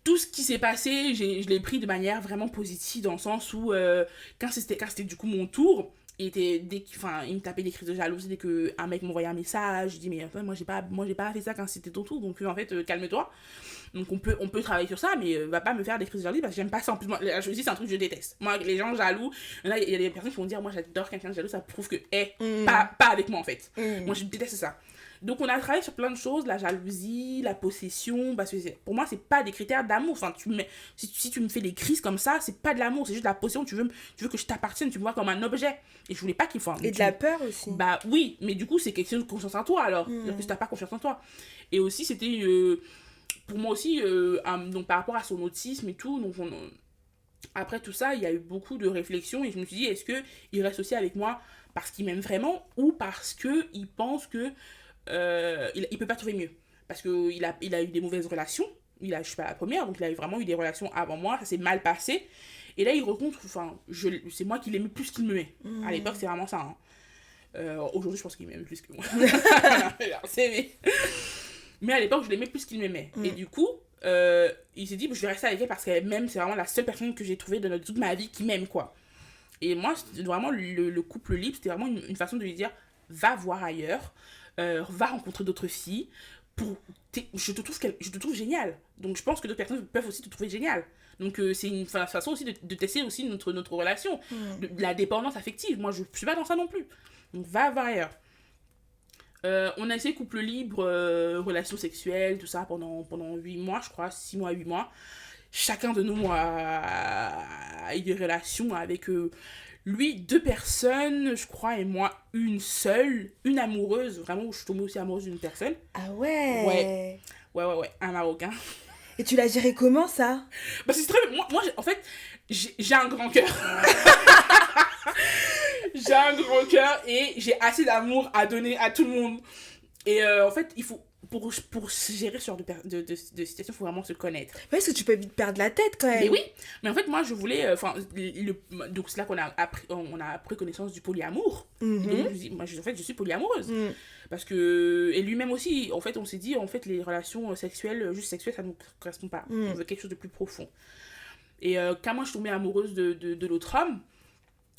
tout ce qui s'est passé, je l'ai pris de manière vraiment positive, dans le sens où, quand c'était du coup mon tour, il me tapait des crises de jalousie dès qu'un mec m'envoyait un message. Je dis, mais enfin, moi, j'ai pas fait ça quand c'était ton tour, donc en fait, calme-toi. Donc, on peut travailler sur ça, mais va pas me faire des crises de jalousie parce que j'aime pas ça. En plus, moi, la jalousie, c'est un truc que je déteste. Moi, les gens jaloux, là, il y a des personnes qui vont dire, moi, j'adore quelqu'un de jaloux, ça prouve que, pas avec moi, en fait. Moi, je déteste ça. Donc, on a travaillé sur plein de choses, la jalousie, la possession, parce que pour moi, c'est pas des critères d'amour. Enfin, si tu me fais des crises comme ça, c'est pas de l'amour, c'est juste de la possession. Tu veux que je t'appartienne, tu me vois comme un objet. Et je voulais pas qu'il faut. Et de la peur aussi. Bah oui, mais du coup, c'est quelque chose de confiance en toi, alors. C'est-à-dire que si t'as pas confiance en toi. Et aussi, c'était, pour moi aussi, donc par rapport à son autisme et tout, donc après tout ça, il y a eu beaucoup de réflexions et je me suis dit, est-ce qu'il reste aussi avec moi parce qu'il m'aime vraiment ou parce qu'il pense que il peut pas trouver mieux, parce que il a eu des mauvaises relations, je suis pas la première, donc il a vraiment eu des relations avant moi, ça s'est mal passé et là il rencontre, c'est moi qui l'aimais plus qu'il me met. À l'époque c'est vraiment ça, hein. Aujourd'hui je pense qu'il m'aime plus que moi. Mais à l'époque je l'aimais plus qu'il m'aimait et du coup il s'est dit je vais rester avec elle parce qu'elle m'aime, c'est vraiment la seule personne que j'ai trouvée dans toute ma vie qui m'aime, quoi. Et moi c'était vraiment le couple libre, c'était vraiment une façon de lui dire va voir ailleurs, va rencontrer d'autres filles, je te trouve génial, donc je pense que d'autres personnes peuvent aussi te trouver génial, donc c'est une façon aussi de tester aussi notre relation, de la dépendance affective. Moi je suis pas dans ça non plus, donc va voir ailleurs. On a essayé couple libre, relations sexuelles, tout ça pendant 8 mois, je crois, 6 mois, 8 mois. Chacun de nous a eu des relations avec lui, 2 personnes, je crois, et moi, une seule, une amoureuse, vraiment, où je suis tombée aussi amoureuse d'une personne. Ah ouais. Ouais, un Marocain. Et tu l'as géré comment, ça? Bah, c'est très... Moi en fait, j'ai un grand cœur. J'ai un grand cœur et j'ai assez d'amour à donner à tout le monde. Et en fait, il faut... Pour se gérer ce genre de situation, il faut vraiment se connaître. Parce que tu peux vite perdre la tête, quand même. Mais oui, mais en fait, moi, je voulais... donc, c'est là qu'on a pris connaissance du polyamour. Donc, je suis polyamoureuse. Parce que... Et lui-même aussi, en fait, on s'est dit, en fait, les relations sexuelles, juste sexuelles, ça ne nous correspond pas. On veut quelque chose de plus profond. Et quand moi je suis tombée amoureuse de l'autre homme,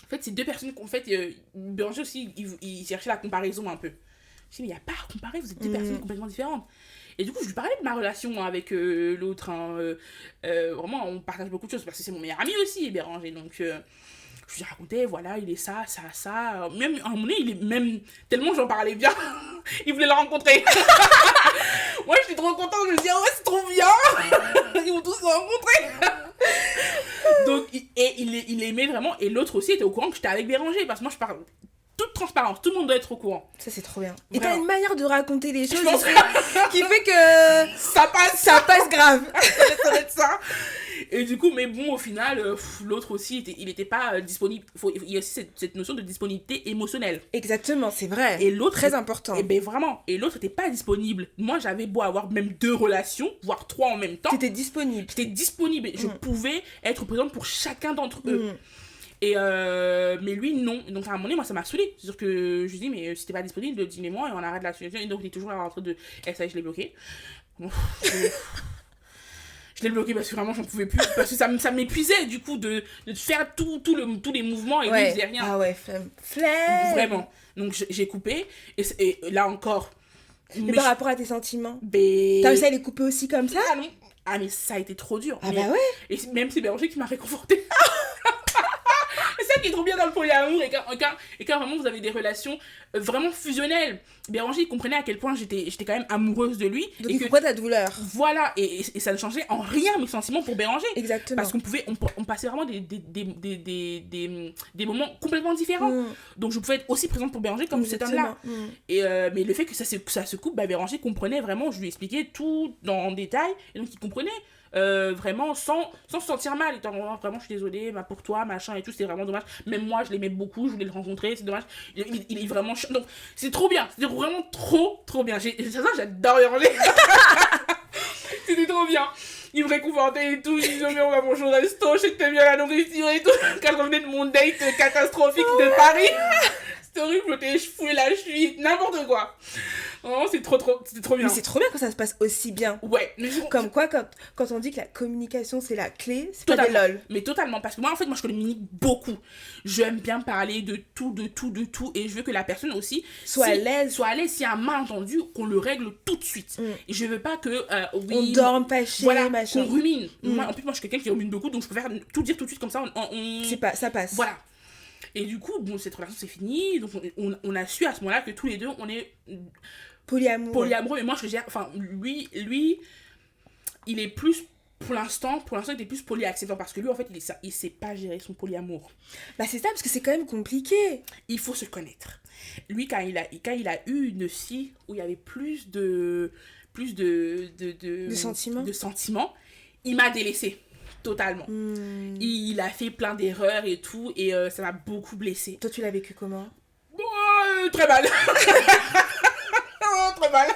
en fait, c'est deux personnes qu'en fait, Béranger aussi, il cherchait la comparaison un peu. Je dis, mais il n'y a pas à comparer, vous êtes deux personnes complètement différentes. Et du coup, je lui parlais de ma relation avec l'autre. Hein, vraiment, on partage beaucoup de choses parce que c'est mon meilleur ami aussi, Béranger. Donc, je lui racontais, voilà, il est ça, ça, ça. Même à un moment donné, il est même tellement j'en parlais bien, il voulait le rencontrer. Moi, je suis trop contente, je me dis, oh, ouais, c'est trop bien. Ils vont tous se rencontrer. Donc, il aimait vraiment. Et l'autre aussi était au courant que j'étais avec Béranger parce que moi, je parle. Toute transparence, tout le monde doit être au courant. Ça, c'est trop bien. Vraiment. Et t'as une manière de raconter les choses qui fait que ça passe grave. Ça va être ça. Et du coup, mais bon, au final, l'autre aussi, il était pas disponible. Il y a aussi cette notion de disponibilité émotionnelle. Exactement, c'est vrai. Et l'autre, très important. Et ben vraiment. Et l'autre n'était pas disponible. Moi, j'avais beau avoir même 2 relations, voire 3 en même temps. T'étais disponible. J'étais disponible. Je pouvais être présente pour chacun d'entre eux. Et mais lui, non. Donc à un moment donné, moi, ça m'a saoulée. C'est-à-dire que je lui dis, mais si t'es pas disponible, dis-moi et on arrête la situation. Et donc il est toujours en train de. Et ça, je l'ai bloqué. Bon, je l'ai bloqué parce que vraiment, j'en pouvais plus. Parce que ça m'épuisait, du coup, de faire tous les mouvements et lui, il faisait rien. Ah ouais, flemme. Vraiment. Donc j'ai coupé. Et là encore. Mais par rapport à tes sentiments, t'as réussi à les couper aussi comme ça? Ah non. Ah, mais ça a été trop dur. Ah bah ouais. Et même c'est Béranger qui m'a réconfortée. C'est ça qui est trop bien dans le polyamour. Et quand vraiment vous avez des relations vraiment fusionnelles, Béranger il comprenait à quel point j'étais quand même amoureuse de lui. Donc il comprenait ta douleur. Voilà, et ça ne changeait en rien mes sentiments pour Béranger. Exactement. Parce on passait vraiment des moments complètement différents. Donc je pouvais être aussi présente pour Béranger comme cet homme-là. Et mais le fait que ça se coupe, Béranger comprenait vraiment, je lui expliquais tout en détail, et donc il comprenait. Vraiment sans se sentir mal, étant vraiment je suis désolée pour toi machin et tout, c'est vraiment dommage, même moi je l'aimais beaucoup, je voulais le rencontrer, c'est dommage, il est vraiment donc c'est trop bien, c'était vraiment trop bien, j'adore Béranger. C'était trop bien, il me réconfortait et tout, il disait mais on va manger au resto, je sais que t'aimes bien la nourriture et tout. Quand je revenais de mon date catastrophique de Paris, c'était horrible, je foulais la cheville, n'importe quoi. Oh, c'était trop bien. Mais c'est trop bien quand ça se passe aussi bien. Ouais. Comme quoi, quand on dit que la communication c'est la clé, c'est pas des lol. Mais totalement, parce que moi je communique beaucoup. J'aime bien parler de tout, et je veux que la personne aussi soit à l'aise. S'il y a un malentendu, qu'on le règle tout de suite. Et je veux pas que on dorme pas chez machin. Qu'on rumine. Moi, en plus, moi je suis quelqu'un qui rumine beaucoup, donc je préfère tout dire tout de suite comme ça. Ça passe. Voilà. Et du coup, bon, cette relation c'est fini, donc on a su à ce moment-là que tous les deux on est polyamoureux. Et moi je gère, enfin lui il est plus pour l'instant il était plus polyacceptant parce que lui en fait il sait pas gérer son polyamour. Bah c'est ça, parce que c'est quand même compliqué. Il faut se connaître. Lui quand il a eu une fille où il y avait plus de sentiments, il m'a délaissée totalement. Il a fait plein d'erreurs et tout, et ça m'a beaucoup blessée. Toi tu l'as vécu comment? Très mal. Très mal.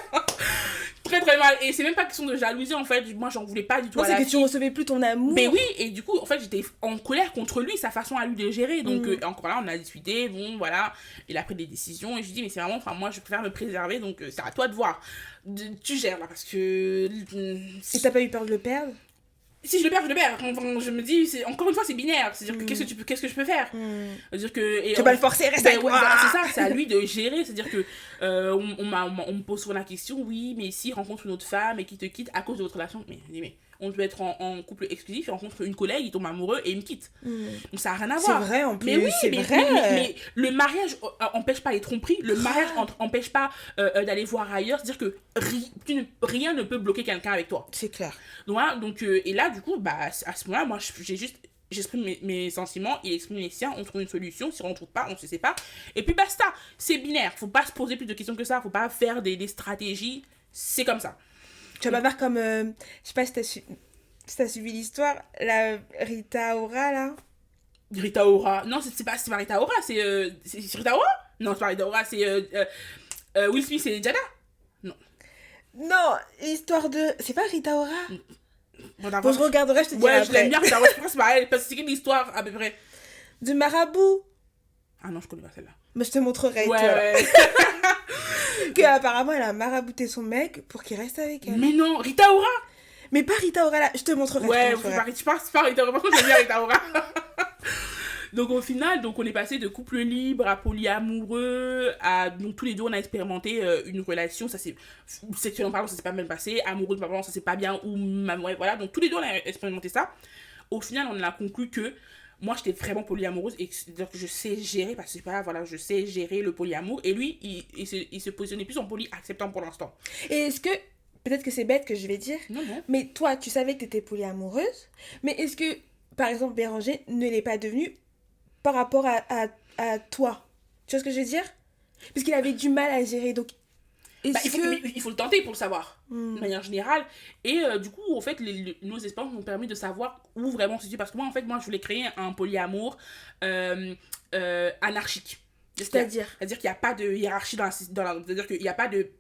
Très mal. Et c'est même pas question de jalousie en fait. Moi j'en voulais pas du tout. C'est que tu recevais plus ton amour. Mais oui, et du coup en fait j'étais en colère contre lui, sa façon à lui de gérer. Donc encore là on a discuté, bon voilà. Il a pris des décisions et je lui dis mais c'est vraiment, enfin moi je préfère me préserver, donc c'est à toi de voir. Tu gères là parce que. Et t'as pas eu peur de le perdre? Si je le perds, Enfin, je me dis, encore une fois, c'est binaire. C'est-à-dire que qu'est-ce que je peux faire? C'est-à-dire que. Tu vas pas le forcer, reste avec moi. C'est ça, c'est à lui de gérer. C'est-à-dire que on me pose souvent la question, oui, mais s'il rencontre une autre femme et qu'il te quitte à cause de votre relation, mais on peut être en couple exclusif, il rencontre une collègue, il tombe amoureux et il me quitte. Donc ça n'a rien à voir. C'est vrai en plus. Mais oui, c'est vrai. Mais le mariage empêche pas les tromperies, le mariage empêche pas d'aller voir ailleurs. C'est-à-dire que rien ne peut bloquer quelqu'un avec toi. C'est clair. Donc voilà, et là du coup, bah, à ce moment-là, moi j'exprime mes sentiments, il exprime les siens, on trouve une solution, si on ne trouve pas, on se sépare. Et puis basta, c'est binaire, faut pas se poser plus de questions que ça, faut pas faire des stratégies, c'est comme ça. Tu vas pas faire comme, je sais pas si t'as suivi l'histoire, la Rita Ora là. Rita Ora, non c'est pas Rita Ora, c'est Rita Ora. Non c'est pas Rita Ora, c'est Will Smith et Jada. Non, l'histoire de, c'est pas Rita Ora. Bon, je regarderai, je te dirai après. Ouais, je l'aime bien Rita Ora, je pense que c'est pareil, parce que c'est quelle histoire à peu près? De marabout. Ah non, je connais pas celle-là. Mais je te montrerai. Ouais. Que apparemment elle a marabouté son mec pour qu'il reste avec elle. Mais non, Rita Ora. Mais pas Rita Ora là, je te montrerai. Ouais, je te montrerai. tu passes par Rita Ora. Par contre, j'aime bien Rita Ora. Donc au final, donc on est passé de couple libre à polyamoureux, à donc tous les deux on a expérimenté une relation, ça c'est sexuellement parlant ça s'est pas mal passé, amoureux parlant ça c'est pas bien ou ouais, voilà, donc tous les deux on a expérimenté ça. Au final, on a conclu que moi j'étais vraiment polyamoureuse et c'est-à-dire que je sais gérer parce que pas voilà, je sais gérer le polyamour et lui il se positionnait plus en poly acceptant pour l'instant. Et est-ce que, peut-être que c'est bête que je vais dire, Non. mais toi tu savais que t'étais polyamoureuse, mais est-ce que par exemple Béranger ne l'est pas devenu par rapport à toi? Tu vois ce que je veux dire? Parce qu'il avait du mal à gérer, donc il faut le tenter pour le savoir, de manière générale. Et du coup, en fait, nos expériences m'ont permis de savoir où vraiment se situe. Parce que moi, en fait, je voulais créer un polyamour anarchique. C'est-à-dire qu'il n'y a pas de hiérarchie c'est-à-dire qu'il n'y a pas de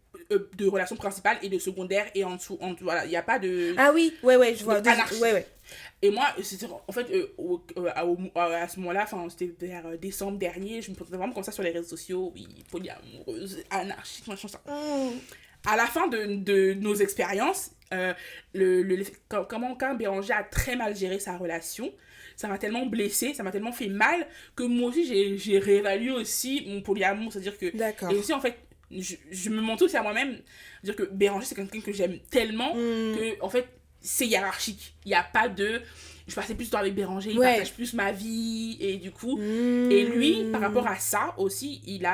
relation principale et de secondaire et en dessous, voilà, il n'y a pas de... Ah oui, ouais, je vois. Ouais. Et moi, c'était en fait, à ce moment-là, c'était vers décembre dernier, je me posais vraiment comme ça sur les réseaux sociaux, oui, polyamoureuse, anarchique, machin, ça. À la fin de nos expériences, quand Béranger a très mal géré sa relation, ça m'a tellement blessée, ça m'a tellement fait mal, que moi aussi, j'ai réévalué aussi mon polyamour, c'est-à-dire que... D'accord. Et aussi, en fait, je me montre aussi à moi-même, dire que Béranger, c'est quelqu'un que j'aime tellement, que, en fait, c'est hiérarchique. Il n'y a pas de... Je passais plus de temps avec Béranger, il partage plus ma vie, et du coup... Et lui, par rapport à ça aussi, il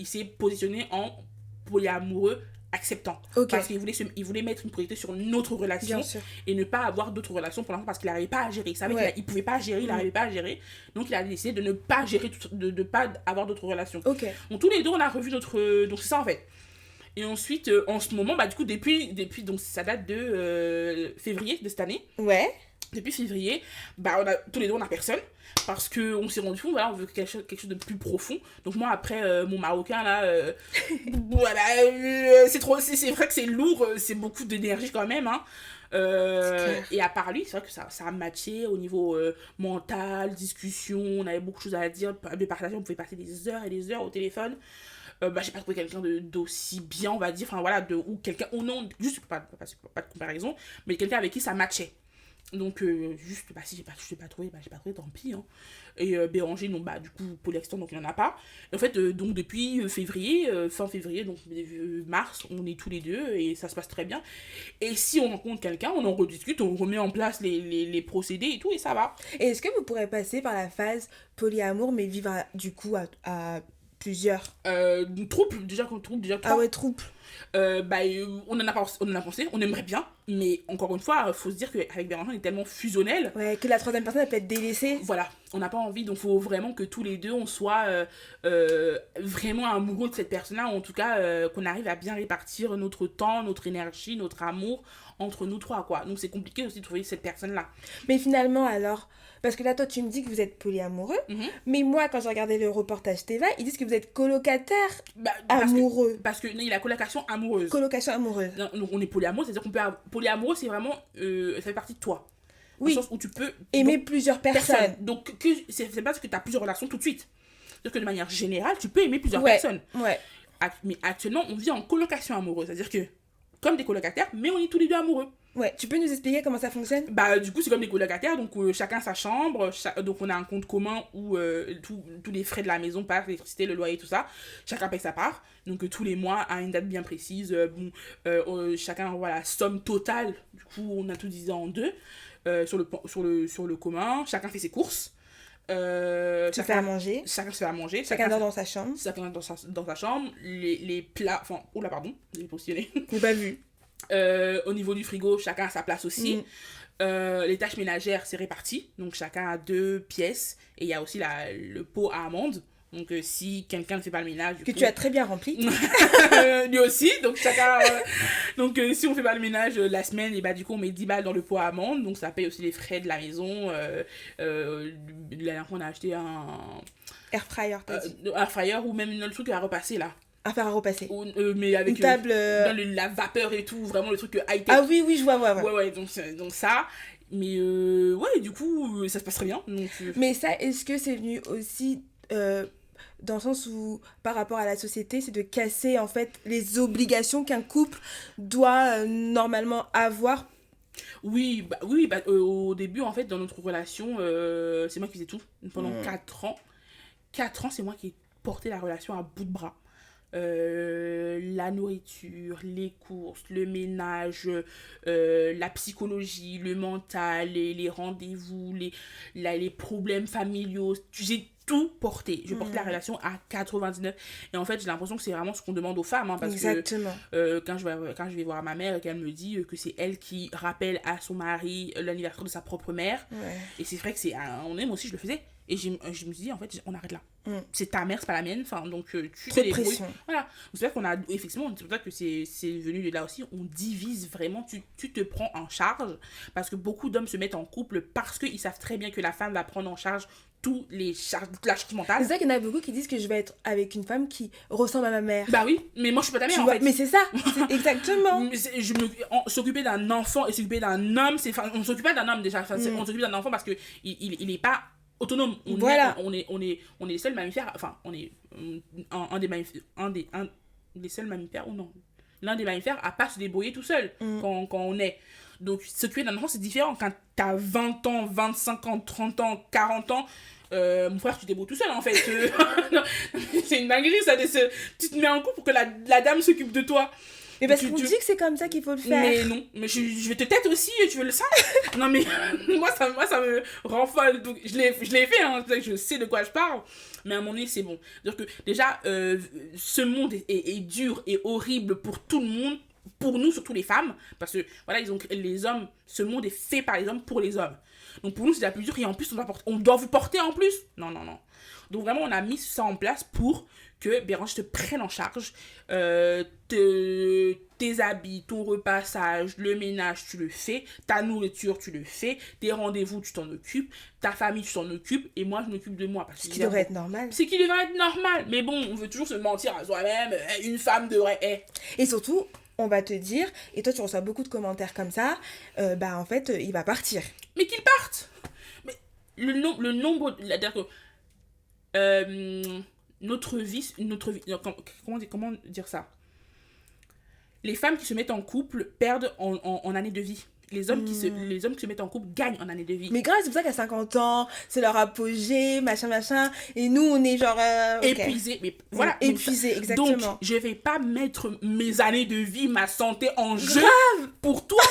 s'est positionné en polyamoureux acceptant. Parce qu'il voulait mettre une priorité sur notre relation et ne pas avoir d'autres relations pour l'instant parce qu'il n'arrivait pas à gérer. Il savait qu'il ne pouvait pas gérer, il n'arrivait pas à gérer. Donc il a décidé de ne pas gérer, de ne pas avoir d'autres relations. Donc tous les deux, on a revu notre... Donc c'est ça en fait. Et ensuite, en ce moment, du coup, depuis donc ça date de février de cette année. Ouais. Depuis février, tous les deux, on n'a personne. Parce qu'on s'est rendu compte, voilà, on veut quelque chose de plus profond. Donc moi, après, mon Marocain, là, voilà, c'est vrai que c'est lourd, c'est beaucoup d'énergie quand même, hein. Et à part lui, c'est vrai que ça a matché au niveau mental, discussion, on avait beaucoup de choses à dire, de partager, on pouvait passer des heures et des heures au téléphone. J'ai pas trouvé quelqu'un d'aussi bien, on va dire, enfin voilà, ou quelqu'un, ou non, juste pas de comparaison, mais quelqu'un avec qui ça matchait. Donc juste si je l'ai pas trouvé, tant pis, hein. Et Béranger, non, du coup polyacceptant, donc il n'en a pas. Et en fait donc depuis février, fin février, donc mars, on est tous les deux et ça se passe très bien. Et si on rencontre quelqu'un, on en rediscute, on remet en place les procédés et tout, et ça va. Et est-ce que vous pourrez passer par la phase polyamour mais vivre du coup à plusieurs? Trouble déjà. Ah ouais, trouble. On en a pensé, on aimerait bien, mais encore une fois, faut se dire qu'avec Béranger, on est tellement fusionnel. Ouais, que la troisième personne, elle peut être délaissée. Voilà, on n'a pas envie, donc faut vraiment que tous les deux, on soit vraiment amoureux de cette personne-là, ou en tout cas, qu'on arrive à bien répartir notre temps, notre énergie, notre amour entre nous trois, quoi. Donc c'est compliqué aussi de trouver cette personne-là. Mais finalement, alors... Parce que là, toi, tu me dis que vous êtes polyamoureux, mais moi, quand j'ai regardé le reportage TV, ils disent que vous êtes colocataire amoureux. Parce que il y a la colocation amoureuse. Colocation amoureuse. Non, donc on est polyamoureux, c'est-à-dire qu'on peut... Polyamoureux, c'est vraiment... ça fait partie de toi. Oui. Dans le sens où tu peux... Aimer plusieurs personnes. Donc, c'est pas parce que tu as plusieurs relations tout de suite. C'est-à-dire que de manière générale, tu peux aimer plusieurs personnes. Ouais. Mais actuellement, on vit en colocation amoureuse. C'est-à-dire que, comme des colocataires, mais on est tous les deux amoureux. Ouais, tu peux nous expliquer comment ça fonctionne? Du coup, c'est comme des colocataires, donc chacun sa chambre, donc on a un compte commun où tous les frais de la maison passent, l'électricité, le loyer, tout ça. Chacun paye sa part, donc tous les mois, à une date bien précise, chacun, voilà, somme totale, du coup, on a tout divisé en deux, sur le commun, chacun fait ses courses. Chacun se fait à manger. Chacun dort dans sa chambre. Chacun dans sa chambre. Les plats... Enfin, oula, pardon, j'ai positionné. J'ai pas vu. Au niveau du frigo, chacun a sa place aussi. Les tâches ménagères, c'est réparti. Donc, chacun a 2 pièces. Et il y a aussi le pot à amandes. Donc, si quelqu'un ne fait pas le ménage... Tu as très bien rempli. Lui aussi. Donc, chacun... donc, si on ne fait pas le ménage la semaine, et du coup, on met 10 balles dans le pot à amandes. Donc, ça paye aussi les frais de la maison. La dernière fois, on a acheté un... Air fryer, t'as dit. Air fryer ou même le truc à repasser, là. À faire à repasser. Mais avec une table... dans la vapeur et tout. Vraiment, le truc high-tech. Ah oui, je vois. Ouais, donc ça... Mais ouais, du coup, ça se passe très bien. Donc, Mais ça, est-ce que c'est venu aussi dans le sens où, par rapport à la société, c'est de casser en fait les obligations qu'un couple doit normalement avoir Oui, au début, en fait, dans notre relation, c'est moi qui faisais tout. Pendant 4 ans. 4 ans, c'est moi qui ai porté la relation à bout de bras. La nourriture, les courses, le ménage, la psychologie, le mental, les rendez-vous, les problèmes familiaux. J'ai tout porté. Je porte la relation à 99. Et en fait, j'ai l'impression que c'est vraiment ce qu'on demande aux femmes. Parce Exactement. que quand je vais voir ma mère et qu'elle me dit que c'est elle qui rappelle à son mari l'anniversaire de sa propre mère. Ouais. Et c'est vrai que c'est... moi aussi, je le faisais. Et je me suis dit, en fait, on arrête là. C'est ta mère, c'est pas la mienne. Enfin, donc, tu te débrouilles. Voilà. C'est vrai qu'on a... Effectivement, c'est pour ça que c'est venu de là aussi. On divise vraiment. Tu te prends en charge. Parce que beaucoup d'hommes se mettent en couple parce qu'ils savent très bien que la femme va prendre en charge toute la charge mentale. C'est ça qu'il y en a beaucoup qui disent que je vais être avec une femme qui ressemble à ma mère. Bah oui, mais moi je suis pas ta mère en fait. Mais c'est ça, exactement. S'occuper d'un enfant et s'occuper d'un homme, on s'occupe pas d'un homme déjà. On s'occupe d'un enfant parce que il est pas autonome. On est les seuls mammifères. Enfin, on est un des seuls mammifères ou non. L'un des mammifères à pas se débrouiller tout seul quand on est. Donc, s'occuper d'un enfant, c'est différent. Quand t'as 20 ans, 25 ans, 30 ans, 40 ans, mon frère, tu te débrouilles tout seul, en fait. C'est une dinguerie, ça. Tu te mets en couple pour que la dame s'occupe de toi. Mais parce qu'on dit que c'est comme ça qu'il faut le faire. Mais non, mais je vais te tête aussi, tu veux le savoir. Non, mais moi, ça me rend folle. Donc, je l'ai fait, hein, je sais de quoi je parle. Mais à un moment donné, c'est bon. C'est-à-dire que déjà, ce monde est dur et horrible pour tout le monde. Pour nous, surtout les femmes, parce que voilà, les hommes, ce monde est fait par les hommes pour les hommes. Donc pour nous, c'est la plus dure et en plus, on doit vous porter en plus. Non. Donc vraiment, on a mis ça en place pour que Bérange te prenne en charge. Tes habits, ton repassage, le ménage, tu le fais. Ta nourriture, tu le fais. Tes rendez-vous, tu t'en occupes. Ta famille, tu t'en occupes. Et moi, je m'occupe de moi. Ce qui devrait être normal. C'est qui devrait être normal. Mais bon, on veut toujours se mentir à soi-même. Une femme devrait... Et surtout... on va te dire, et toi tu reçois beaucoup de commentaires comme ça, en fait, il va partir. Mais qu'il parte. Mais le nombre, c'est-à-dire que notre vie, comment dire ça? Les femmes qui se mettent en couple perdent en années de vie. Les hommes qui se mettent en couple gagnent en années de vie. Mais grave, c'est pour ça qu'à 50 ans, c'est leur apogée, machin. Et nous, on est genre... épuisés. Mais voilà. Épuisés, exactement. Donc, je vais pas mettre mes années de vie, ma santé en jeu pour toi.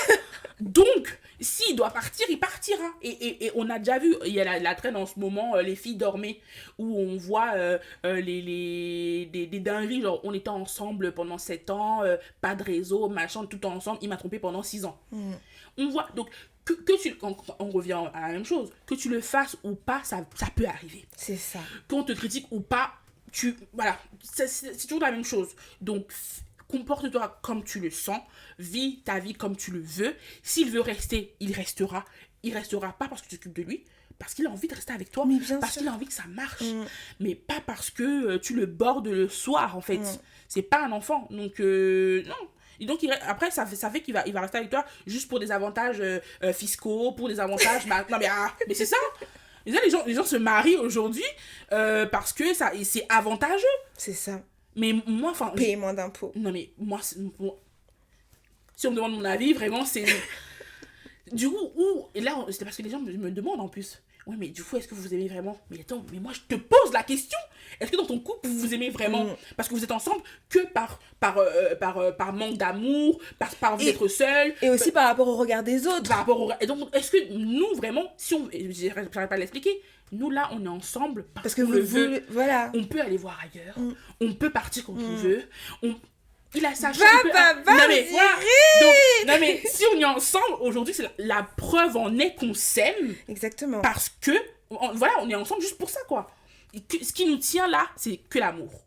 Donc, s'il doit partir, il partira. Et on a déjà vu, il y a la traîne en ce moment, les filles dormaient, où on voit des dingueries, genre on était ensemble pendant 7 ans, pas de réseau, machin, tout ensemble, il m'a trompé pendant 6 ans. On voit, donc, on revient à la même chose, que tu le fasses ou pas, ça peut arriver. C'est ça. Qu'on te critique ou pas, voilà, c'est toujours la même chose. Donc, comporte-toi comme tu le sens, vis ta vie comme tu le veux. S'il veut rester, il restera. Il restera pas parce que tu t'occupes de lui, parce qu'il a envie de rester avec toi, parce qu'il a envie que ça marche, mais pas parce que tu le bordes le soir, en fait. C'est pas un enfant, donc non. Et donc, après, ça fait qu'il va rester avec toi juste pour des avantages fiscaux, pour des avantages... non, mais c'est ça. Les gens se marient aujourd'hui parce que c'est avantageux. C'est ça. Mais moi, enfin... Payer moins d'impôts. Non, mais moi, si on me demande mon avis, vraiment, c'est... Du coup, et là, c'est parce que les gens me demandent en plus. Ouais, mais du coup, est-ce que vous vous aimez vraiment? Mais attends, mais moi, je te pose la question. Est-ce que dans ton couple, vous vous aimez vraiment? Parce que vous êtes ensemble que par manque d'amour, par envie d'être seul. Et aussi par rapport au regard des autres. Et donc, est-ce que nous, vraiment, si on... J'arrive pas à l'expliquer. Nous, là, on est ensemble parce que vous le voilà. On peut aller voir ailleurs. On peut partir quand on veut. Il a sa chance. Non mais si on est ensemble aujourd'hui, c'est la preuve en est qu'on s'aime. Exactement. Parce que on est ensemble juste pour ça, quoi. Ce qui nous tient là, c'est que l'amour.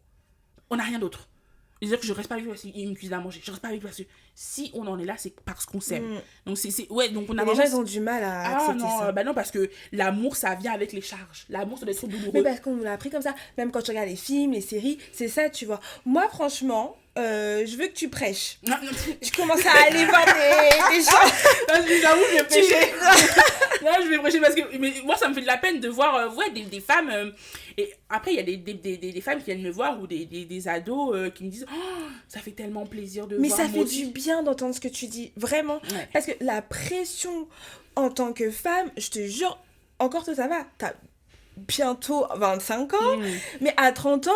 On n'a rien d'autre. C'est-à-dire que je reste pas avec lui parce qu'il me cuisine à manger. Je reste pas avec lui parce que si on en est là, c'est parce qu'on s'aime. Donc donc on a les gens ils ont du mal à accepter ça. Non, parce que l'amour ça vient avec les charges. L'amour ça doit être douloureux. Mais parce qu'on nous l'a appris comme ça. Même quand tu regardes les films, les séries, c'est ça, tu vois. Moi franchement, je veux que tu prêches. Tu commences à aller voir des gens. J'avoue, je vais prêcher. Non, je vais prêcher parce que mais moi, ça me fait de la peine de voir des femmes. Et après, il y a des femmes qui viennent me voir ou des ados qui me disent oh, ça fait tellement plaisir de Mais voir. ça fait du bien d'entendre ce que tu dis, vraiment. Ouais. Parce que la pression en tant que femme, je te jure, encore toi, ça va. T'as bientôt 25 ans, mais à 30 ans,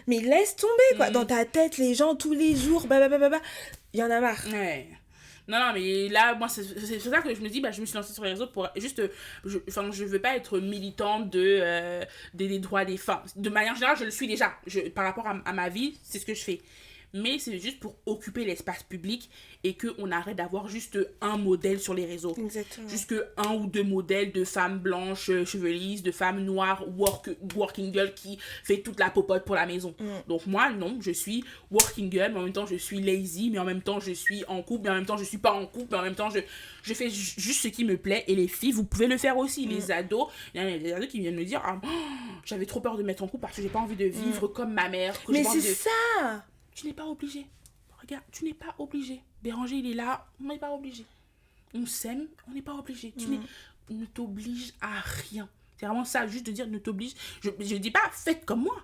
mais laisse tomber, quoi. Dans ta tête, les gens, tous les jours, il y en a marre. Ouais. Non, mais là, moi, c'est ça que je me dis, je me suis lancée sur les réseaux pour juste. Je veux pas être militante des droits des femmes. De manière générale, je le suis déjà. Par rapport à ma vie, c'est ce que je fais. Mais c'est juste pour occuper l'espace public et qu'on arrête d'avoir juste un modèle sur les réseaux. Exactement. Juste un ou deux modèles de femmes blanches, chevelisses, de femmes noires, working girl qui fait toute la popote pour la maison. Donc moi, non, je suis working girl, mais en même temps, je suis lazy, mais en même temps, je suis en couple, mais en même temps, je suis pas en couple, mais en même temps, je fais juste ce qui me plaît. Et les filles, vous pouvez le faire aussi. Les ados, il y a des ados qui viennent me dire ah, j'avais trop peur de mettre en couple parce que j'ai pas envie de vivre comme ma mère. Mais c'est ça. Tu n'es pas obligé. Regarde, tu n'es pas obligé. Béranger, il est là. On n'est pas obligé. On s'aime, on n'est pas obligé. Ne t'oblige à rien. C'est vraiment ça, juste de dire ne t'oblige. Je dis pas faites comme moi.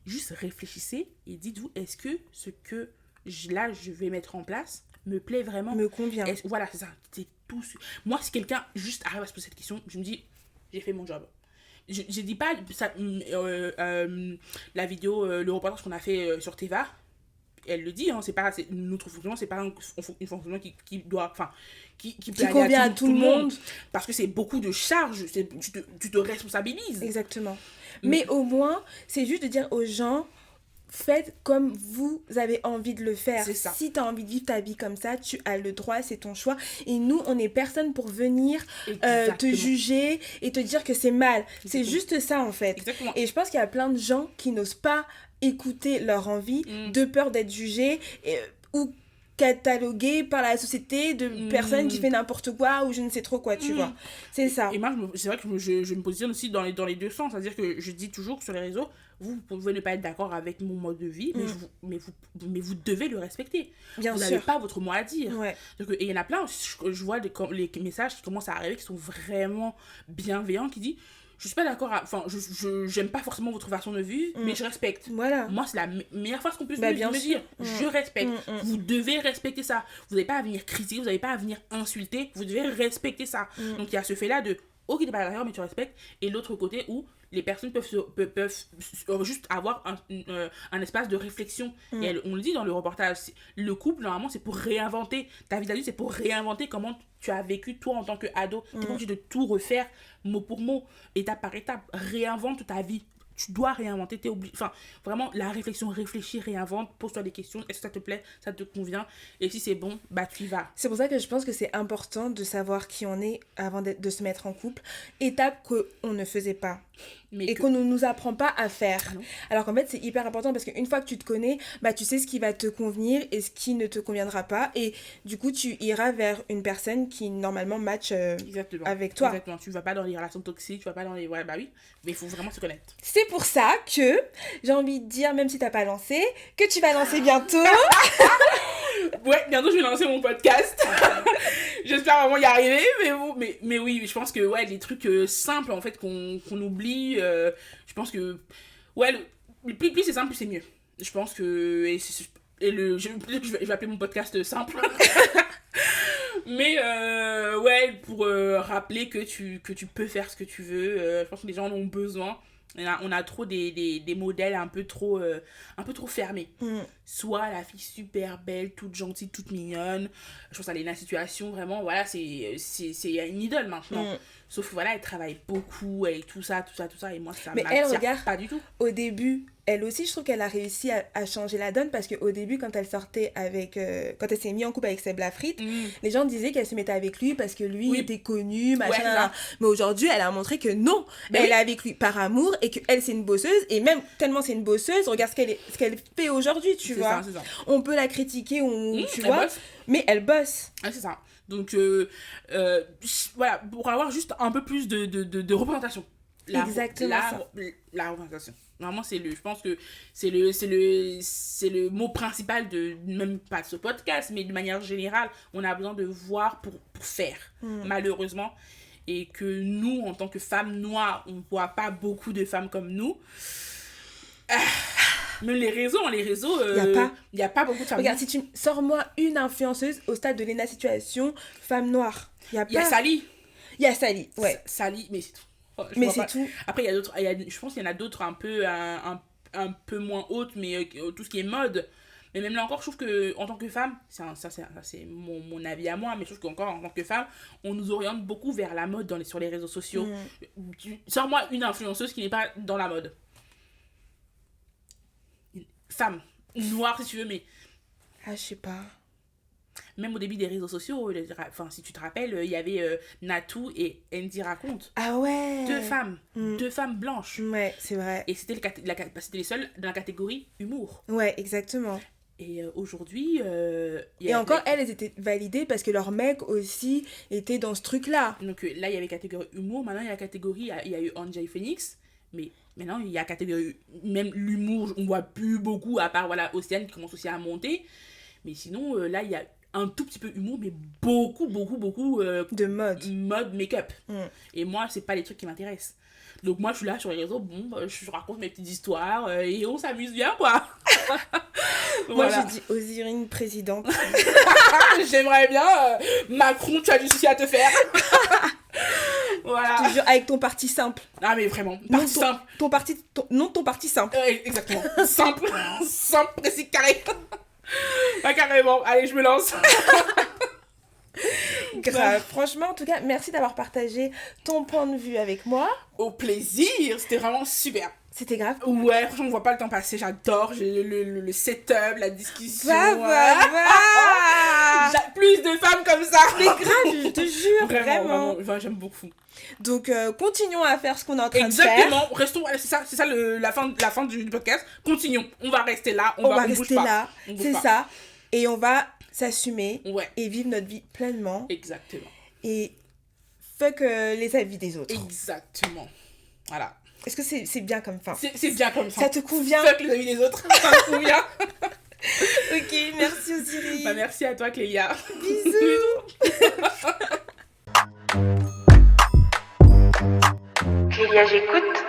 Juste réfléchissez et dites-vous est-ce que ce que je vais mettre en place me plaît vraiment. Me convient. Voilà, c'est ça. C'est tout. Moi, si quelqu'un juste arrive à se poser cette question, je me dis j'ai fait mon job. Je dis pas ça, la vidéo, le reportage qu'on a fait sur Teva. Elle le dit, hein, notre fonctionnement, c'est pas un fonctionnement qui doit, enfin, qui convient à tout le monde. Parce que c'est beaucoup de charges, tu te responsabilises. Exactement. Mais au moins, c'est juste de dire aux gens, faites comme vous avez envie de le faire. C'est ça. Si tu as envie de vivre ta vie comme ça, tu as le droit, c'est ton choix. Et nous, on n'est personne pour venir te juger et te dire que c'est mal. Exactement. C'est juste ça, en fait. Exactement. Et je pense qu'il y a plein de gens qui n'osent pas écouter leur envie de peur d'être jugés ou catalogués par la société de personnes qui fait n'importe quoi ou je ne sais trop quoi, tu vois. C'est ça. Et moi, c'est vrai que je me positionne aussi dans les deux sens. C'est-à-dire que je dis toujours sur les réseaux, vous pouvez ne pas être d'accord avec mon mode de vie, mais vous devez le respecter. Bien vous sûr. n'avez pas votre mot à dire. Ouais. Donc, et il y en a plein, je vois les messages qui commencent à arriver, qui sont vraiment bienveillants, qui disent je suis pas d'accord, enfin, j'aime pas forcément votre façon de vivre, mais je respecte. Voilà. Moi, c'est la meilleure phrase qu'on puisse me dire. Je respecte. Vous devez respecter ça. Vous n'avez pas à venir critiquer, vous n'avez pas à venir insulter, vous devez respecter ça. Donc, il y a ce fait-là de, ok, t'es pas d'accord, mais tu respectes. Et l'autre côté où les personnes peuvent juste avoir un espace de réflexion. Et on le dit dans le reportage, le couple, normalement, c'est pour réinventer. Ta vie d'adulte, c'est pour réinventer comment tu as vécu, toi, en tant qu'ado. Tu n'es pas obligé de tout refaire mot pour mot, étape par étape. Réinvente ta vie. Tu dois réinventer, t'es obligé. Enfin, vraiment, la réflexion, réfléchis, réinvente, pose-toi des questions. Est-ce que ça te plaît, ça te convient? Et si c'est bon, tu y vas. C'est pour ça que je pense que c'est important de savoir qui on est avant de se mettre en couple. Étape qu'on ne faisait pas. Qu'on ne nous apprend pas à faire. Alors qu'en fait, c'est hyper important parce qu'une fois que tu te connais, tu sais ce qui va te convenir et ce qui ne te conviendra pas. Et du coup, tu iras vers une personne qui, normalement, match avec toi. Exactement. Tu vas pas dans les relations toxiques, tu vas pas dans les... Ouais, oui. Mais il faut vraiment se connaître. C'est pour ça que j'ai envie de dire, même si t'as pas lancé, que tu vas lancer bientôt. Ouais, bientôt je vais lancer mon podcast. J'espère vraiment y arriver, mais oui, je pense que les trucs simples en fait qu'on oublie, je pense que plus c'est simple, plus c'est mieux. Je pense que peut-être que je vais appeler mon podcast simple. Mais pour rappeler que tu peux faire ce que tu veux, je pense que les gens en ont besoin. On a trop des modèles un peu trop fermés. Soit la fille super belle, toute gentille, toute mignonne. Je pense à Léna Situation, vraiment, voilà, c'est une idole maintenant. Sauf voilà, elle travaille beaucoup, et tout ça, et moi ça m'attire pas du tout. Au début, elle aussi, je trouve qu'elle a réussi à changer la donne parce qu'au début, quand elle sortait quand elle s'est mise en couple avec Seb Lafrite, les gens disaient qu'elle se mettait avec lui parce que lui était connu, machin. Mais aujourd'hui, elle a montré que non, elle est avec lui par amour et qu'elle, c'est une bosseuse. Et même tellement c'est une bosseuse, regarde ce qu'elle fait aujourd'hui, tu vois. C'est ça. On peut la critiquer, tu vois, mais elle bosse. Ah, c'est ça. Donc, voilà, pour avoir juste un peu plus de représentation. Exactement la représentation. Vraiment, je pense que c'est le mot principal même pas de ce podcast, mais de manière générale, on a besoin de voir pour faire, malheureusement. et que nous, en tant que femmes noires, on ne voit pas beaucoup de femmes comme nous. Même les réseaux, il n'y a pas beaucoup de femmes. Regarde, si tu sors-moi une influenceuse au stade de Lena Situation, femme noire. Il y a Sally. Il y a Sally, ouais. Sally, mais c'est tout. Mais c'est tout. Après, il y a d'autres, je pense qu'il y en a d'autres un peu moins hautes, mais tout ce qui est mode. Mais même là encore, je trouve qu'en tant que femme, c'est mon avis à moi, mais je trouve qu'encore en tant que femme, on nous oriente beaucoup vers la mode sur les réseaux sociaux. Sors-moi une influenceuse qui n'est pas dans la mode. Femme, noire si tu veux, mais... Ah, je sais pas. Même au début des réseaux sociaux, enfin, si tu te rappelles, il y avait Natou et Andy Raconte. Ah ouais. Deux femmes blanches. Ouais, c'est vrai. Et c'était les seules dans la catégorie humour. Ouais, exactement. Et aujourd'hui... et encore, elles étaient validées parce que leur mec aussi était dans ce truc-là. Donc là, il y avait catégorie humour. Maintenant, il y a la catégorie... Il y a eu Angel Phoenix. Mais maintenant, il y a catégorie... Même l'humour, on voit plus beaucoup, à part, voilà, Océane qui commence aussi à monter. Mais sinon, là, il y a un tout petit peu humour, mais beaucoup... de mode. Mode, make-up. Et moi, c'est pas les trucs qui m'intéressent. Donc moi, je suis là sur les réseaux, je raconte mes petites histoires et on s'amuse bien, quoi. Moi, j'ai dit Osirine présidente. J'aimerais bien. Macron, tu as du souci à te faire. Voilà. Je te jure, avec ton parti simple. Ah, mais vraiment. Simple. Ton parti simple. Exactement. Simple, précis, carré. Pas carrément. Allez, je me lance. Grave. Franchement, en tout cas, merci d'avoir partagé ton point de vue avec moi. Au plaisir. C'était vraiment super. C'était grave. Ouais, franchement, on voit pas le temps passer. J'adore le setup, la discussion. Plus de femmes comme ça. Mais grave, je te jure. Vraiment, j'aime beaucoup. Donc, continuons à faire ce qu'on est en train de faire. Exactement. Restons. C'est ça la fin du podcast. Continuons. On va rester là. On va rester là. C'est ça. Et on va s'assumer. Ouais. Et vivre notre vie pleinement. Exactement. Et fuck les avis des autres. Exactement. Voilà. Est-ce que c'est bien comme fin? C'est bien comme ça. Ça te convient? Fuck les avis des autres. Ça me convient. Ok, merci Osiris. Merci à toi, Clélia. Bisous. Clélia, j'écoute.